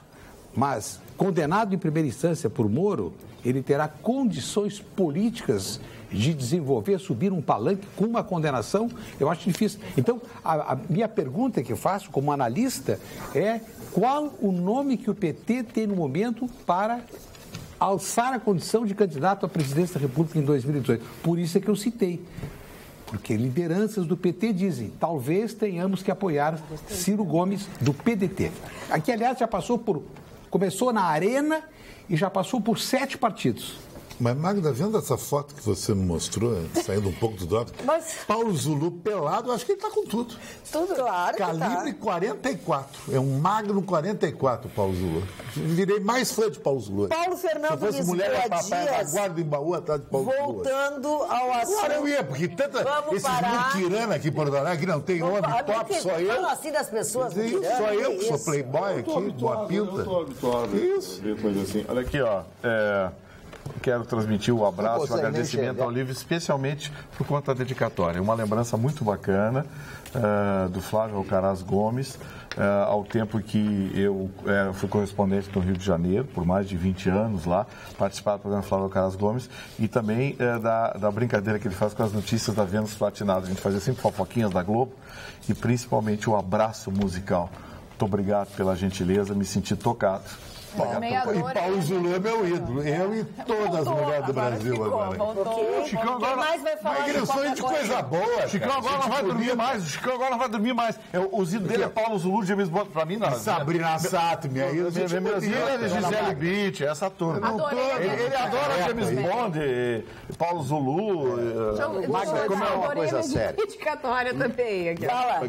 Mas, condenado em primeira instância por Moro, ele terá condições políticas de desenvolver, subir um palanque com uma condenação, eu acho difícil. Então, a minha pergunta que eu faço como analista é qual o nome que o PT tem no momento para alçar a condição de candidato à presidência da República em 2018. Por isso é que eu citei. Porque lideranças do PT dizem, talvez tenhamos que apoiar Ciro Gomes do PDT. Aqui, aliás, começou na Arena e já passou por 7 partidos. Mas, Magda, vendo essa foto que você me mostrou, saindo um pouco do drop, Paulo Zulu pelado, acho que ele está com tudo. Tudo, claro. Calibre 44. É um Magno 44, Paulo Zulu. Virei mais fã de Paulo Zulu. Paulo Fernando Se fosse mulher, era papai da guarda em baú atrás de Paulo Zulu. Voltando ao assunto. Agora eu ia, porque esses muquirana aqui em Porto Alegre, não tem homem top, só eu. Falam assim das pessoas. Só eu que sou playboy aqui, boa pinta. Eu tô habituado. Isso. Coisa assim. Olha aqui, ó. Quero transmitir o abraço, o agradecimento ao livro, especialmente por conta da dedicatória. Uma lembrança muito bacana do Flávio Alcaraz Gomes, ao tempo que eu fui correspondente no Rio de Janeiro, por mais de 20 anos lá, participar do programa Flávio Alcaraz Gomes, e também da brincadeira que ele faz com as notícias da Vênus Platinada. A gente fazia sempre fofoquinhas da Globo, e principalmente o abraço musical. Muito obrigado pela gentileza, me senti tocado. E Paulo Zulu é meu ídolo. Eu e todas as mulheres do Brasil agora. Chicão agora mais vai falar de coisa boa. Chicão agora não vai dormir mais. O Chicão agora não vai dormir mais. Os ídolos dele é Paulo Zulu, James Bond. Pra mim, não. Sabrina Sato, minha ídola. Gisele Bündchen, essa turma. Ele adora James Bond, Paulo Zulu. Magda, como é uma coisa séria. Dedicatória também.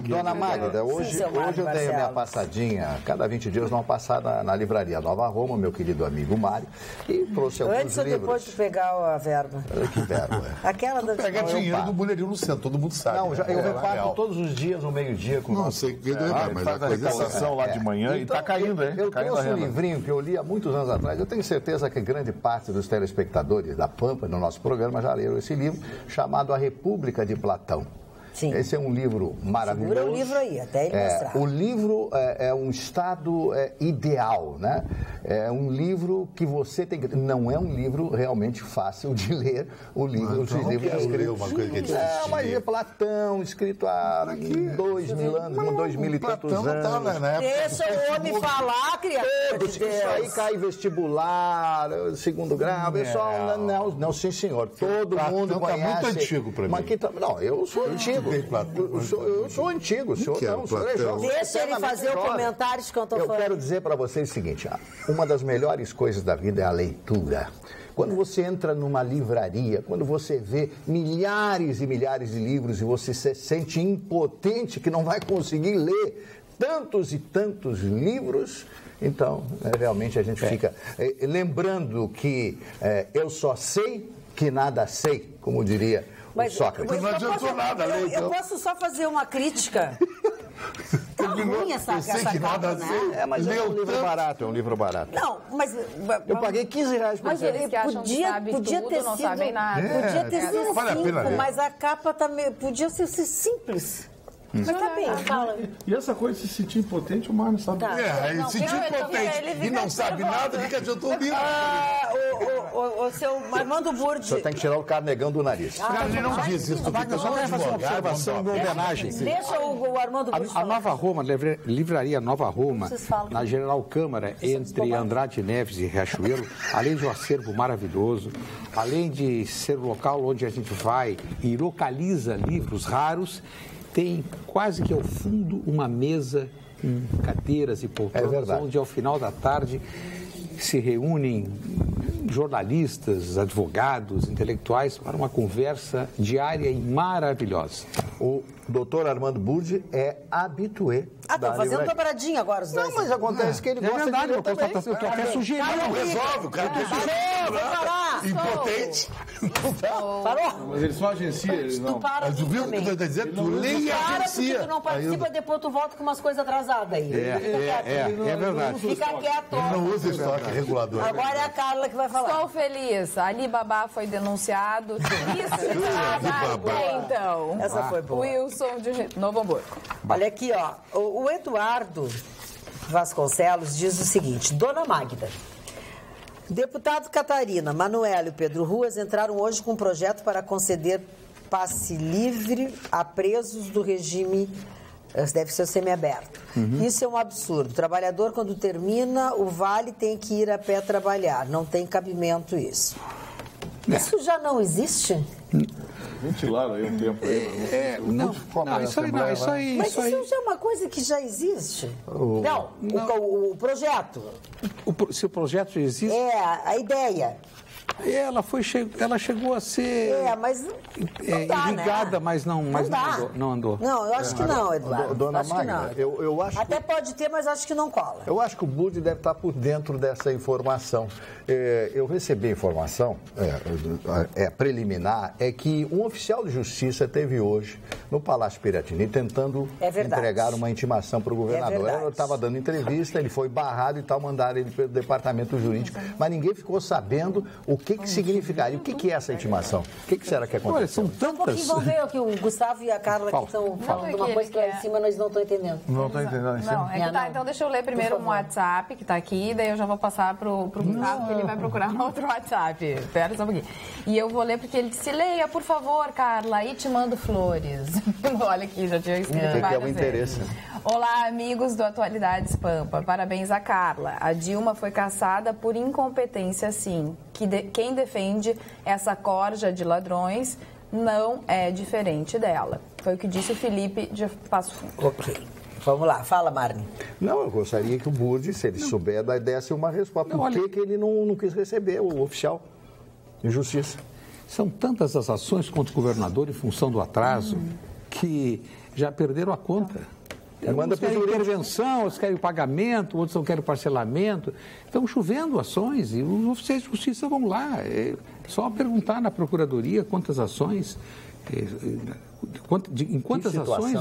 Dona Magda, hoje eu dei a minha passadinha, cada 20 dias, uma passada na livraria Nova Roma, meu querido amigo Mário, e trouxe alguns livros. Antes ou depois de pegar a verba? Que verba? Aquela da... Pega dinheiro do Mulherinho no centro, todo mundo sabe. Não, eu reparto todos os dias, ao meio-dia. Não sei o que mas faz a recaptação lá de manhã e está caindo, hein? Eu trouxe um livrinho que eu li há muitos anos atrás. Eu tenho certeza que grande parte dos telespectadores da Pampa, no nosso programa, já leram esse livro, chamado A República de Platão. Sim. Esse é um livro maravilhoso. Segura o livro aí, até ele mostrar. O livro é um estado ideal, né? É um livro que você tem que... Não é um livro realmente fácil de ler, os livros escritos... Uma coisa que é difícil mas é Platão, escrito há 2.000 anos, 2.000 e tantos anos. Deixa o homem falar, criatura de Deus. Isso aí cai vestibular, segundo grau, pessoal, não, sim senhor. Todo mundo conhece. Tá muito antigo para mim. Não, eu sou antigo. Eu sou antigo, o senhor não, o senhor é jovem. Deixa ele fazer o comentário que eu estou falando. Eu quero dizer para vocês o seguinte, uma das melhores coisas da vida é a leitura. Quando você entra numa livraria, quando você vê milhares e milhares de livros e você se sente impotente que não vai conseguir ler tantos e tantos livros, então realmente a gente fica lembrando que eu só sei que nada sei, como diria... Mas não adiantou nada, eu posso só fazer uma crítica? Tá ruim essa capa, né? Mas é um livro barato, é um livro barato. Não, mas... Eu paguei R$15 por Mas eles que acham que sabem tudo, não sabem nada. Podia ter sido vale a pena 5, ver. mas a capa também podia ser simples. Mas tá bem, fala. E essa coisa de se sentir impotente, o Mar não sabe. Aí Não, sentiu ele impotente e não sabe nada, fica adiantando o livro. O seu Armando O Burdi. senhor tem que tirar o carnegão do nariz. Cara, ele não diz isso, fica só fazer uma observação de homenagem. Deixa o Armando Burdi A falar. Nova Roma, livraria Nova Roma, Vocês falam. na General Câmara, entre Andrade Neves e Riachuelo, além de um acervo maravilhoso, além de ser um local onde a gente vai e localiza livros raros, tem quase que ao fundo uma mesa com cadeiras e poltronas, verdade. onde ao final da tarde se reúnem jornalistas, advogados, intelectuais para uma conversa diária e maravilhosa. O doutor Armando Burdi é habitué Ah, da estão fazendo livraria. dobradinha agora os dois. Não, mas acontece que ele É gosta verdade, de ler eu também. estou até sugerindo. Não resolve, o cara impotente. Parou? Mas eles só agenciam, eles Tu não. para Mas tu tudo viu o que também. eu tô dizendo? Tu lê e Para porque agencia. tu não participa, depois tu volta com umas coisas atrasadas aí. É verdade. Fica quieto. Ele não usa estoque regulador. Agora é a Carla que vai falar. Estou feliz. Alibaba foi denunciado. Então, Essa foi boa. Wilson de Novo Hamburgo. Olha aqui, ó. O Eduardo Vasconcelos diz o seguinte: Dona Magda, deputado Catarina, Manuela e Pedro Ruas entraram hoje com um projeto para conceder passe livre a presos do regime, deve ser semiaberto. Isso é um absurdo. O trabalhador, quando termina o vale, tem que ir a pé trabalhar. Não tem cabimento isso. Isso já não existe? Ventilaram aí um tempo aí. Não, isso aí não, isso aí. Mas Isso aí. isso já é uma coisa que já existe. Não, o projeto. Se o projeto existe, É, a ideia. ela chegou a ser Mas não dá, irrigada, né? mas não dá. não andou. Não, eu acho que não, Eduardo. Dona acho que não. Magda, eu acho Até que... pode ter, mas acho que não cola. Eu acho que o Burdi deve estar por dentro dessa informação. Eu recebi a informação, preliminar, é que um oficial de justiça teve hoje no Palácio Piratini tentando entregar uma intimação para o governador. Ele estava dando entrevista, ele foi barrado e tal, mandaram ele pelo departamento jurídico, mas ninguém ficou sabendo o que significaria. O que é essa intimação? O que será que aconteceu? Olha, são tantas. Vamos ver aqui, o Gustavo e a Carla que estão falando uma coisa que lá em cima nós não estamos entendendo. Não estou entendendo. Não, é que tá. Então deixa eu ler primeiro um WhatsApp que está aqui, daí eu já vou passar pro Gustavo, que ele vai procurar outro WhatsApp. Espera só um pouquinho. E eu vou ler porque ele disse: leia, por favor, Carla, e te mando flores. Olha aqui, já tinha escrito várias o interesse. vezes. Olá, amigos do Atualidades Pampa. Parabéns a Carla. A Dilma foi caçada por incompetência, sim. Quem defende essa corja de ladrões não é diferente dela. Foi o que disse o Felipe de Passo Fundo. Ok. Vamos lá, fala, Marne. Não, eu gostaria que o Burdi, se ele souber, desse uma resposta. Por que ele não quis receber o oficial de justiça? São tantas as ações contra o governador em função do atraso que já perderam a conta. Alguns querem intervenção, outros querem o pagamento, outros não querem o parcelamento. Estão chovendo ações e os oficiais de justiça vão lá. É só perguntar na Procuradoria quantas ações, em quantas ações,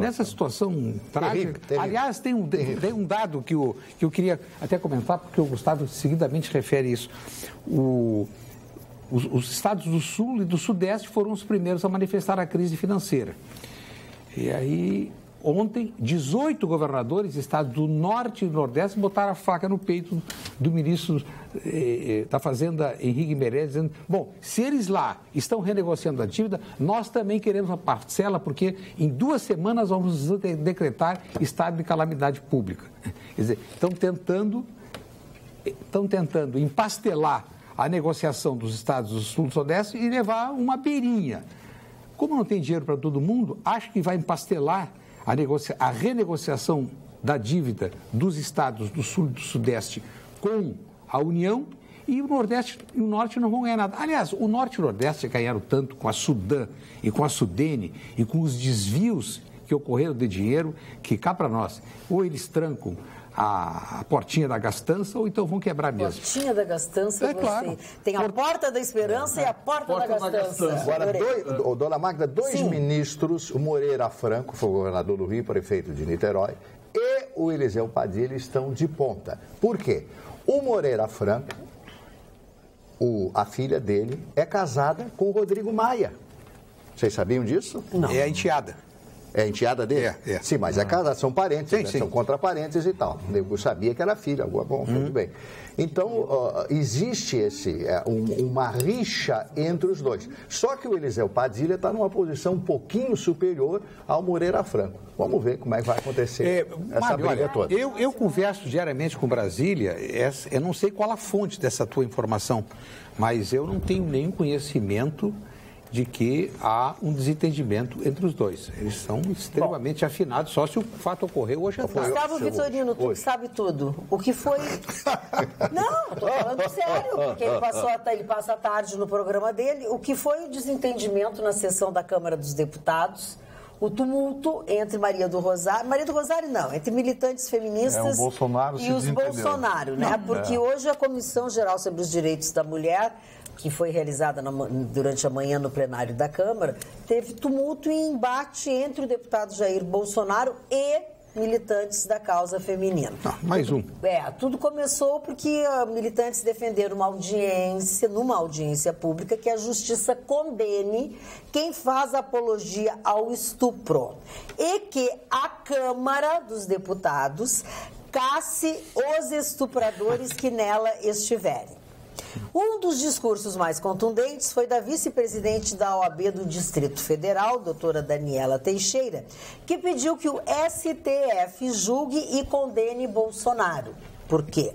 nessa situação trágica. Aliás, tem um dado que eu queria até comentar, porque o Gustavo seguidamente refere isso. Os estados do Sul e do Sudeste foram os primeiros a manifestar a crise financeira. E aí, ontem, 18 governadores, estados do Norte e do Nordeste, botaram a faca no peito do ministro da Fazenda, Henrique Meirelles, dizendo: bom, se eles lá estão renegociando a dívida, nós também queremos uma parcela, porque em 2 semanas vamos decretar estado de calamidade pública. Quer dizer, estão tentando empastelar a negociação dos estados do Sul e do Sudeste e levar uma beirinha. Como não tem dinheiro para todo mundo, acho que vai empastelar a renegociação da dívida dos estados do Sul e do Sudeste com a União, e o Nordeste e o Norte não vão ganhar nada. Aliás, o Norte e o Nordeste ganharam tanto com a Sudã e com a Sudene e com os desvios que ocorreram de dinheiro, que cá para nós, ou eles trancam a portinha da gastança ou então vão quebrar mesmo. Portinha da gastança, você claro. tem a porta da esperança e a porta da gastança. Agora, dona Magda, dois ministros, o Moreira Franco, foi governador do Rio, prefeito de Niterói, e o Eliseu Padilha estão de ponta. Por quê? O Moreira Franco, a filha dele, é casada com o Rodrigo Maia. Vocês sabiam disso? Não. É a enteada. É a enteada dele? É. Sim, mas é casada, são parentes, Sim, né? sim. São contraparentes e tal. Eu sabia que era filha, bom, tudo bem. Então, existe uma rixa entre os dois. Só que o Eliseu Padilha está numa posição um pouquinho superior ao Moreira Franco. Vamos ver como é que vai acontecer essa briga toda. Eu converso diariamente com Brasília, eu não sei qual a fonte dessa tua informação, mas eu não tenho nenhum conhecimento de que há um desentendimento entre os dois. Eles são extremamente afinados, só se o fato ocorreu hoje à tarde. Gustavo Vitorino, tu que sabe tudo. O que foi... Não, estou falando sério, porque ele passa a tarde no programa dele. O que foi o desentendimento na sessão da Câmara dos Deputados? O tumulto entre Maria do Rosário não, entre militantes feministas e os Bolsonaro, né? Porque hoje a Comissão Geral sobre os Direitos da Mulher, que foi realizada durante a manhã no plenário da Câmara, teve tumulto e embate entre o deputado Jair Bolsonaro e militantes da causa feminina. Mais um. Tudo começou porque militantes defenderam numa audiência pública, que a justiça condene quem faz apologia ao estupro e que a Câmara dos Deputados casse os estupradores que nela estiverem. Um dos discursos mais contundentes foi da vice-presidente da OAB do Distrito Federal, doutora Daniela Teixeira, que pediu que o STF julgue e condene Bolsonaro. Por quê?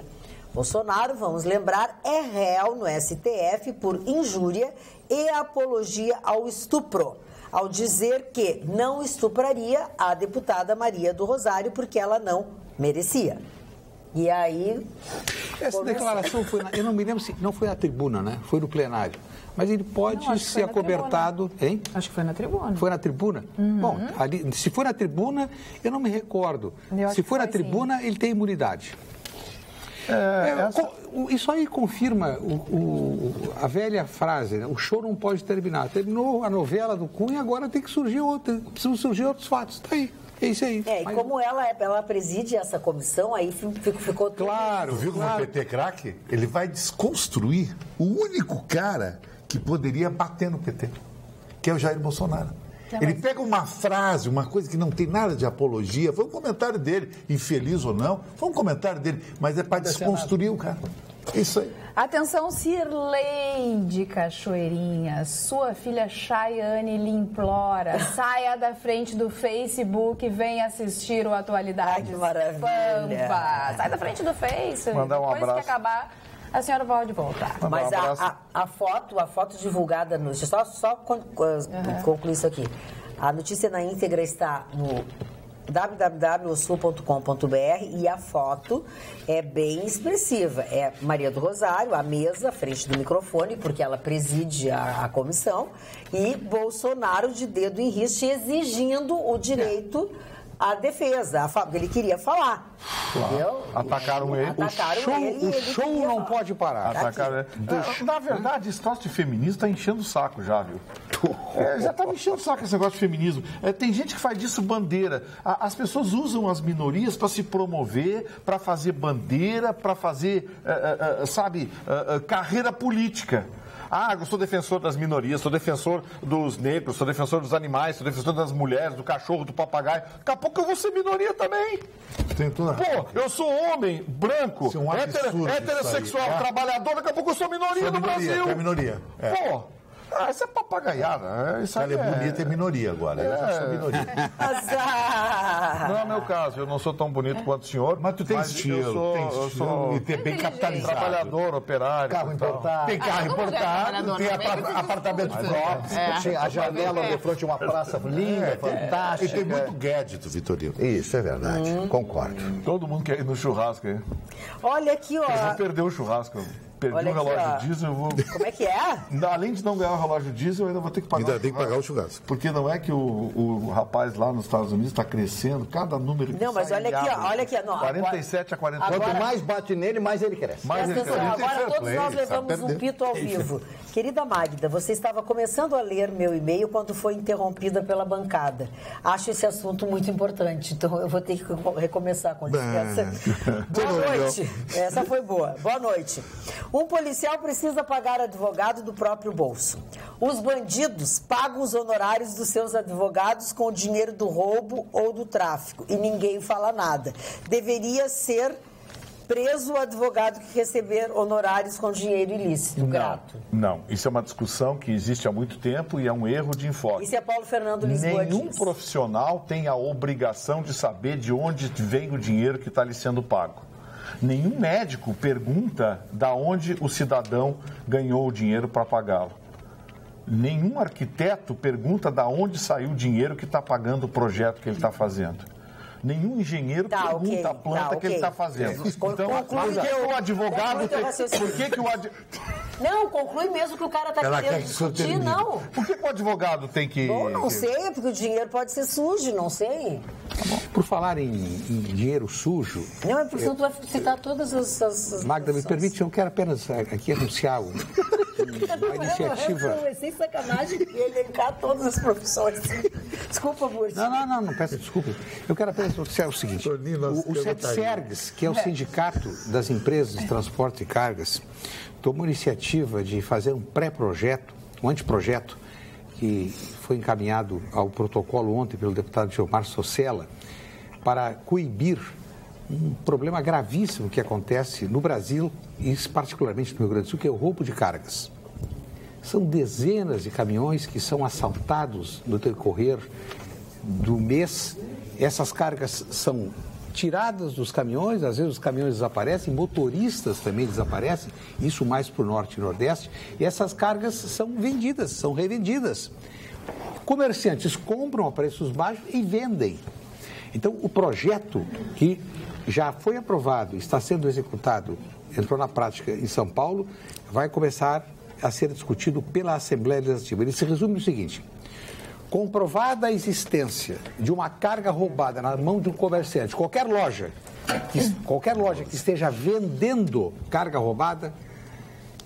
Bolsonaro, vamos lembrar, é réu no STF por injúria e apologia ao estupro, ao dizer que não estupraria a deputada Maria do Rosário porque ela não merecia. E aí... Essa declaração foi, eu não me lembro se não foi na tribuna, né? Foi no plenário. Mas ele pode ser acobertado, hein? Acho que foi na tribuna. Foi na tribuna? Bom, ali, se for na tribuna, eu não me recordo. Se for na tribuna, ele tem imunidade. Isso aí confirma a velha frase, né? O show não pode terminar. Terminou a novela do Cunha, agora tem que surgir precisam surgir outros fatos. Está aí. É isso aí. E como ela preside essa comissão, aí ficou... Claro, viu como o PT craque? Ele vai desconstruir o único cara que poderia bater no PT, que é o Jair Bolsonaro. Ele pega uma frase, uma coisa que não tem nada de apologia, foi um comentário dele, infeliz ou não, foi um comentário dele, mas é para desconstruir o cara. Isso aí. Atenção, Cirlei de Cachoeirinha, sua filha Chayane lhe implora, saia da frente do Facebook e venha assistir o Atualidades Pampa. Sai da frente do Face, mandar um depois abraço. que acabar, a senhora pode voltar. Mas a foto divulgada no... Só concluir isso aqui. A notícia na íntegra está no www.sul.com.br e a foto é bem expressiva. É Maria do Rosário, à mesa, à frente do microfone, porque ela preside a comissão, e Bolsonaro de dedo em riste exigindo o direito à defesa. Ele queria falar. Entendeu? Atacaram ele. O show não pode parar. Atacaram ele. Na verdade, esse negócio de feminismo está enchendo o saco já, viu? Já está me enchendo o saco esse negócio de feminismo. Tem gente que faz disso bandeira. As pessoas usam as minorias para se promover, para fazer bandeira, para fazer, carreira política. Eu sou defensor das minorias, sou defensor dos negros, sou defensor dos animais, sou defensor das mulheres, do cachorro, do papagaio. Daqui a pouco eu vou ser minoria também. Eu sou homem, branco, heterossexual, trabalhador, daqui a pouco eu sou minoria no Brasil. É minoria. Isso é papagaiada. Ela é bonita e minoria agora. Eu sou minoria. Não é o meu caso, eu não sou tão bonito quanto o senhor. Mas tu tem estilo, eu sou e bem capitalizado. Trabalhador, operário. Carro importado. Tem carro importado, tem apartamento próprio. A janela de frente a uma praça linda, fantástica. E tem muito gadget, Vitorino. Isso é verdade, concordo. Todo mundo quer ir no churrasco aí. Olha aqui, ó. Eles vão perder o churrasco. Perdi Olha o relógio aqui, ó. diesel, eu vou... Como é que é? Além de não ganhar o relógio diesel, eu ainda vou ter que pagar Ainda tem que pagar o churrasco. Porque não é que o rapaz lá nos Estados Unidos está crescendo, cada número que Não, mas sai, olha ele aqui, abre. ó, olha aqui. Não, 47 a 48. Agora- Quanto mais bate nele, mais ele cresce. Mais ele Presta atenção, cresce. agora todos nós levamos um pito ao vivo. Querida Magda, você estava começando a ler meu e-mail quando foi interrompida pela bancada. Acho esse assunto muito importante, então eu vou ter que recomeçar com licença. Boa noite. Essa foi boa. Boa noite. Um policial precisa pagar advogado do próprio bolso. Os bandidos pagam os honorários dos seus advogados com o dinheiro do roubo ou do tráfico e ninguém fala nada. Deveria ser preso o advogado que receber honorários com dinheiro ilícito. Grato. Não, isso é uma discussão que existe há muito tempo e é um erro de enfoque. Isso é Paulo Fernando Lisboa Nenhum diz. profissional tem a obrigação de saber de onde vem o dinheiro que está lhe sendo pago. Nenhum médico pergunta da onde o cidadão ganhou o dinheiro para pagá-lo. Nenhum arquiteto pergunta da onde saiu o dinheiro que está pagando o projeto que ele está fazendo. Nenhum engenheiro pergunta a planta que ele está fazendo. Então, por que o advogado tem... Por que o Não, conclui mesmo que o cara está Ela querendo quer que isso discutir, termine. não. Por que o advogado tem que... Bom, não sei, porque o dinheiro pode ser sujo, não sei. Por falar em dinheiro sujo, Não, é porque senão tu vai citar todas as... Magda, me permite, eu quero apenas aqui anunciar uma iniciativa. É sem sacanagem elencar todas as profissões. Desculpa, Burti. Não, peço desculpa. Eu quero apenas anunciar o seguinte. Toninho, nosso O SETSERGS, que é o Sindicato das Empresas de Transporte e Cargas, tomou a iniciativa de fazer um pré-projeto, um anteprojeto, que foi encaminhado ao protocolo ontem pelo deputado Gilmar Sossella, para coibir um problema gravíssimo que acontece no Brasil, e particularmente no Rio Grande do Sul, que é o roubo de cargas. São dezenas de caminhões que são assaltados no decorrer do mês. Essas cargas são tiradas dos caminhões, às vezes os caminhões desaparecem, motoristas também desaparecem, isso mais para o norte e nordeste, e essas cargas são vendidas, são revendidas. Comerciantes compram a preços baixos e vendem. Então, o projeto que já foi aprovado, está sendo executado, entrou na prática em São Paulo, vai começar a ser discutido pela Assembleia Legislativa. Ele se resume no seguinte: comprovada a existência de uma carga roubada na mão de um comerciante, qualquer loja que esteja vendendo carga roubada,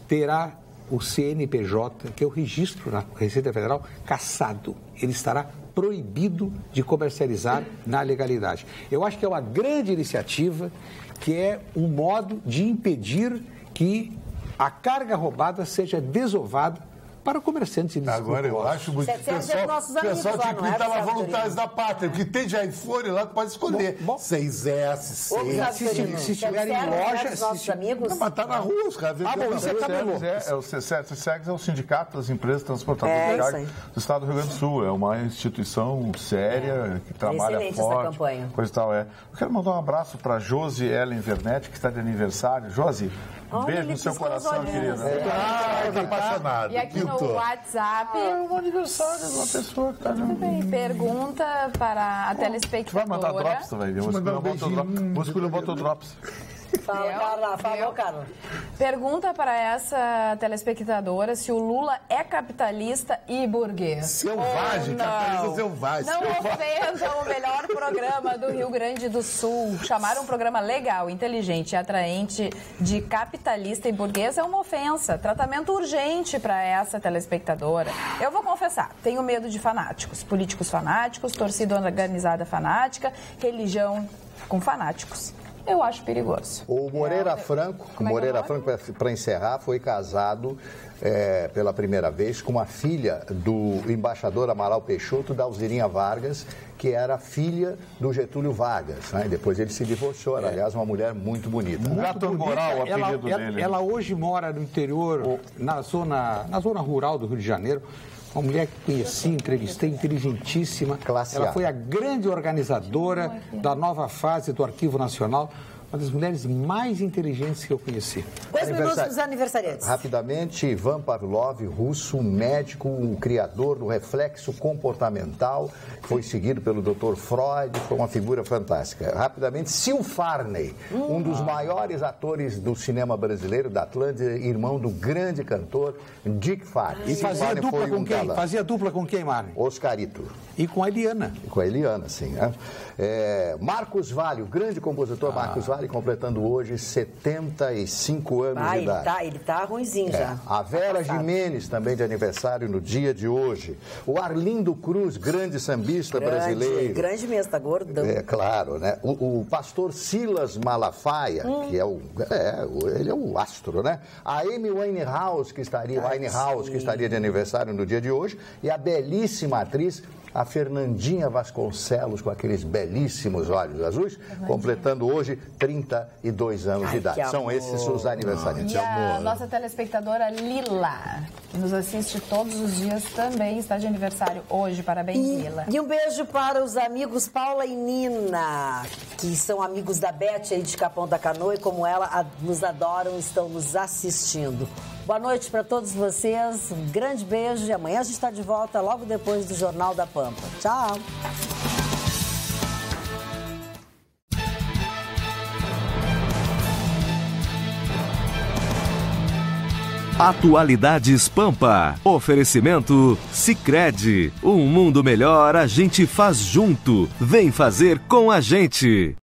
terá o CNPJ, que é o registro na Receita Federal, cassado. Ele estará proibido de comercializar na legalidade. Eu acho que é uma grande iniciativa, que é um modo de impedir que a carga roubada seja desovada para comerciantes inescrupulosos. Agora eu acho muito que o 700 é nossos amigos pessoal lá, tinha que não é, pintar lá Gustavo voluntários da pátria, porque tem de iPhone lá que pode escolher. Bom. 6S, 6. Se estiverem em loja... nossos amigos. Não, mas tá na rua, os caras vendendo na isso é rua. cabelo. O SETSERGS é o Sindicato das Empresas Transportadoras É, de isso Carga aí. do Estado do Rio Grande do Sul. É uma instituição séria, que trabalha excelente essa forte. campanha. Coisa e tal, Eu quero mandar um abraço para a Josi Ellen Vernetti, que está de aniversário. Josi, Olha, beijo ele no seu piscou os coração, olhinhos. querida. Ah, tá apaixonado. E aqui no pintou. WhatsApp, É um aniversário de uma pessoa que está de... pergunta para a Tu vai telespectadora. mandar drops, tu vai ver. Vou escolher um botão drops. Fala, Carla. Fala, Carla. Pergunta para essa telespectadora se o Lula é capitalista e burguês. Selvagem, Ou não. capitalista selvagem. Não ofendam o melhor programa do Rio Grande do Sul. Chamar um programa legal, inteligente e atraente de capitalista e burguês é uma ofensa. Tratamento urgente para essa telespectadora. Eu vou confessar, tenho medo de fanáticos. Políticos fanáticos, torcida organizada fanática, religião com fanáticos. Eu acho perigoso. O Moreira Franco, para encerrar, foi casado pela primeira vez com uma filha do embaixador Amaral Peixoto, da Alzirinha Vargas, que era filha do Getúlio Vargas. Né? Depois ele se divorciou, era, aliás, uma mulher muito bonita. Né? Gato Angoral, o apelido dele. Ela hoje mora no interior, na zona rural do Rio de Janeiro. Uma mulher que conheci, entrevistei, inteligentíssima. Classe Ela A. foi a grande organizadora da nova fase do Arquivo Nacional. uma das mulheres mais inteligentes que eu conheci. 2 minutos dos aniversariantes. Rapidamente, Ivan Pavlov, russo, médico, o criador do reflexo comportamental, foi seguido pelo Dr. Freud, foi uma figura fantástica. Rapidamente, Sil Farney, um dos maiores atores do cinema brasileiro, da Atlântida, irmão do grande cantor Dick Farney. E fazia dupla com quem? Fazia dupla com quem, Mário? Oscarito. E com a Eliana. Com a Eliana, sim. Né? Marcos Valle, o grande compositor Marcos Valle, completando hoje 75 anos de idade. Ele tá ruinzinho já. A Vera Gimenez, também de aniversário no dia de hoje. O Arlindo Cruz, grande sambista brasileiro. Grande mesmo, tá gordão. Claro, né? O pastor Silas Malafaia, que ele é o astro, né? A Amy Winehouse, que estaria de aniversário no dia de hoje. E a belíssima atriz, a Fernandinha Vasconcelos, com aqueles belíssimos olhos azuis, completando hoje 32 anos de idade. São esses os aniversariantes. E a nossa telespectadora Lila, que nos assiste todos os dias, também está de aniversário hoje. Parabéns, Lila. E um beijo para os amigos Paula e Nina, que são amigos da Beth aí de Capão da Canoa e, como ela, nos adoram, estão nos assistindo. Boa noite para todos vocês, um grande beijo e amanhã a gente está de volta logo depois do Jornal da Pampa. Tchau! Atualidades Pampa. Oferecimento Sicredi. Um mundo melhor a gente faz junto. Vem fazer com a gente.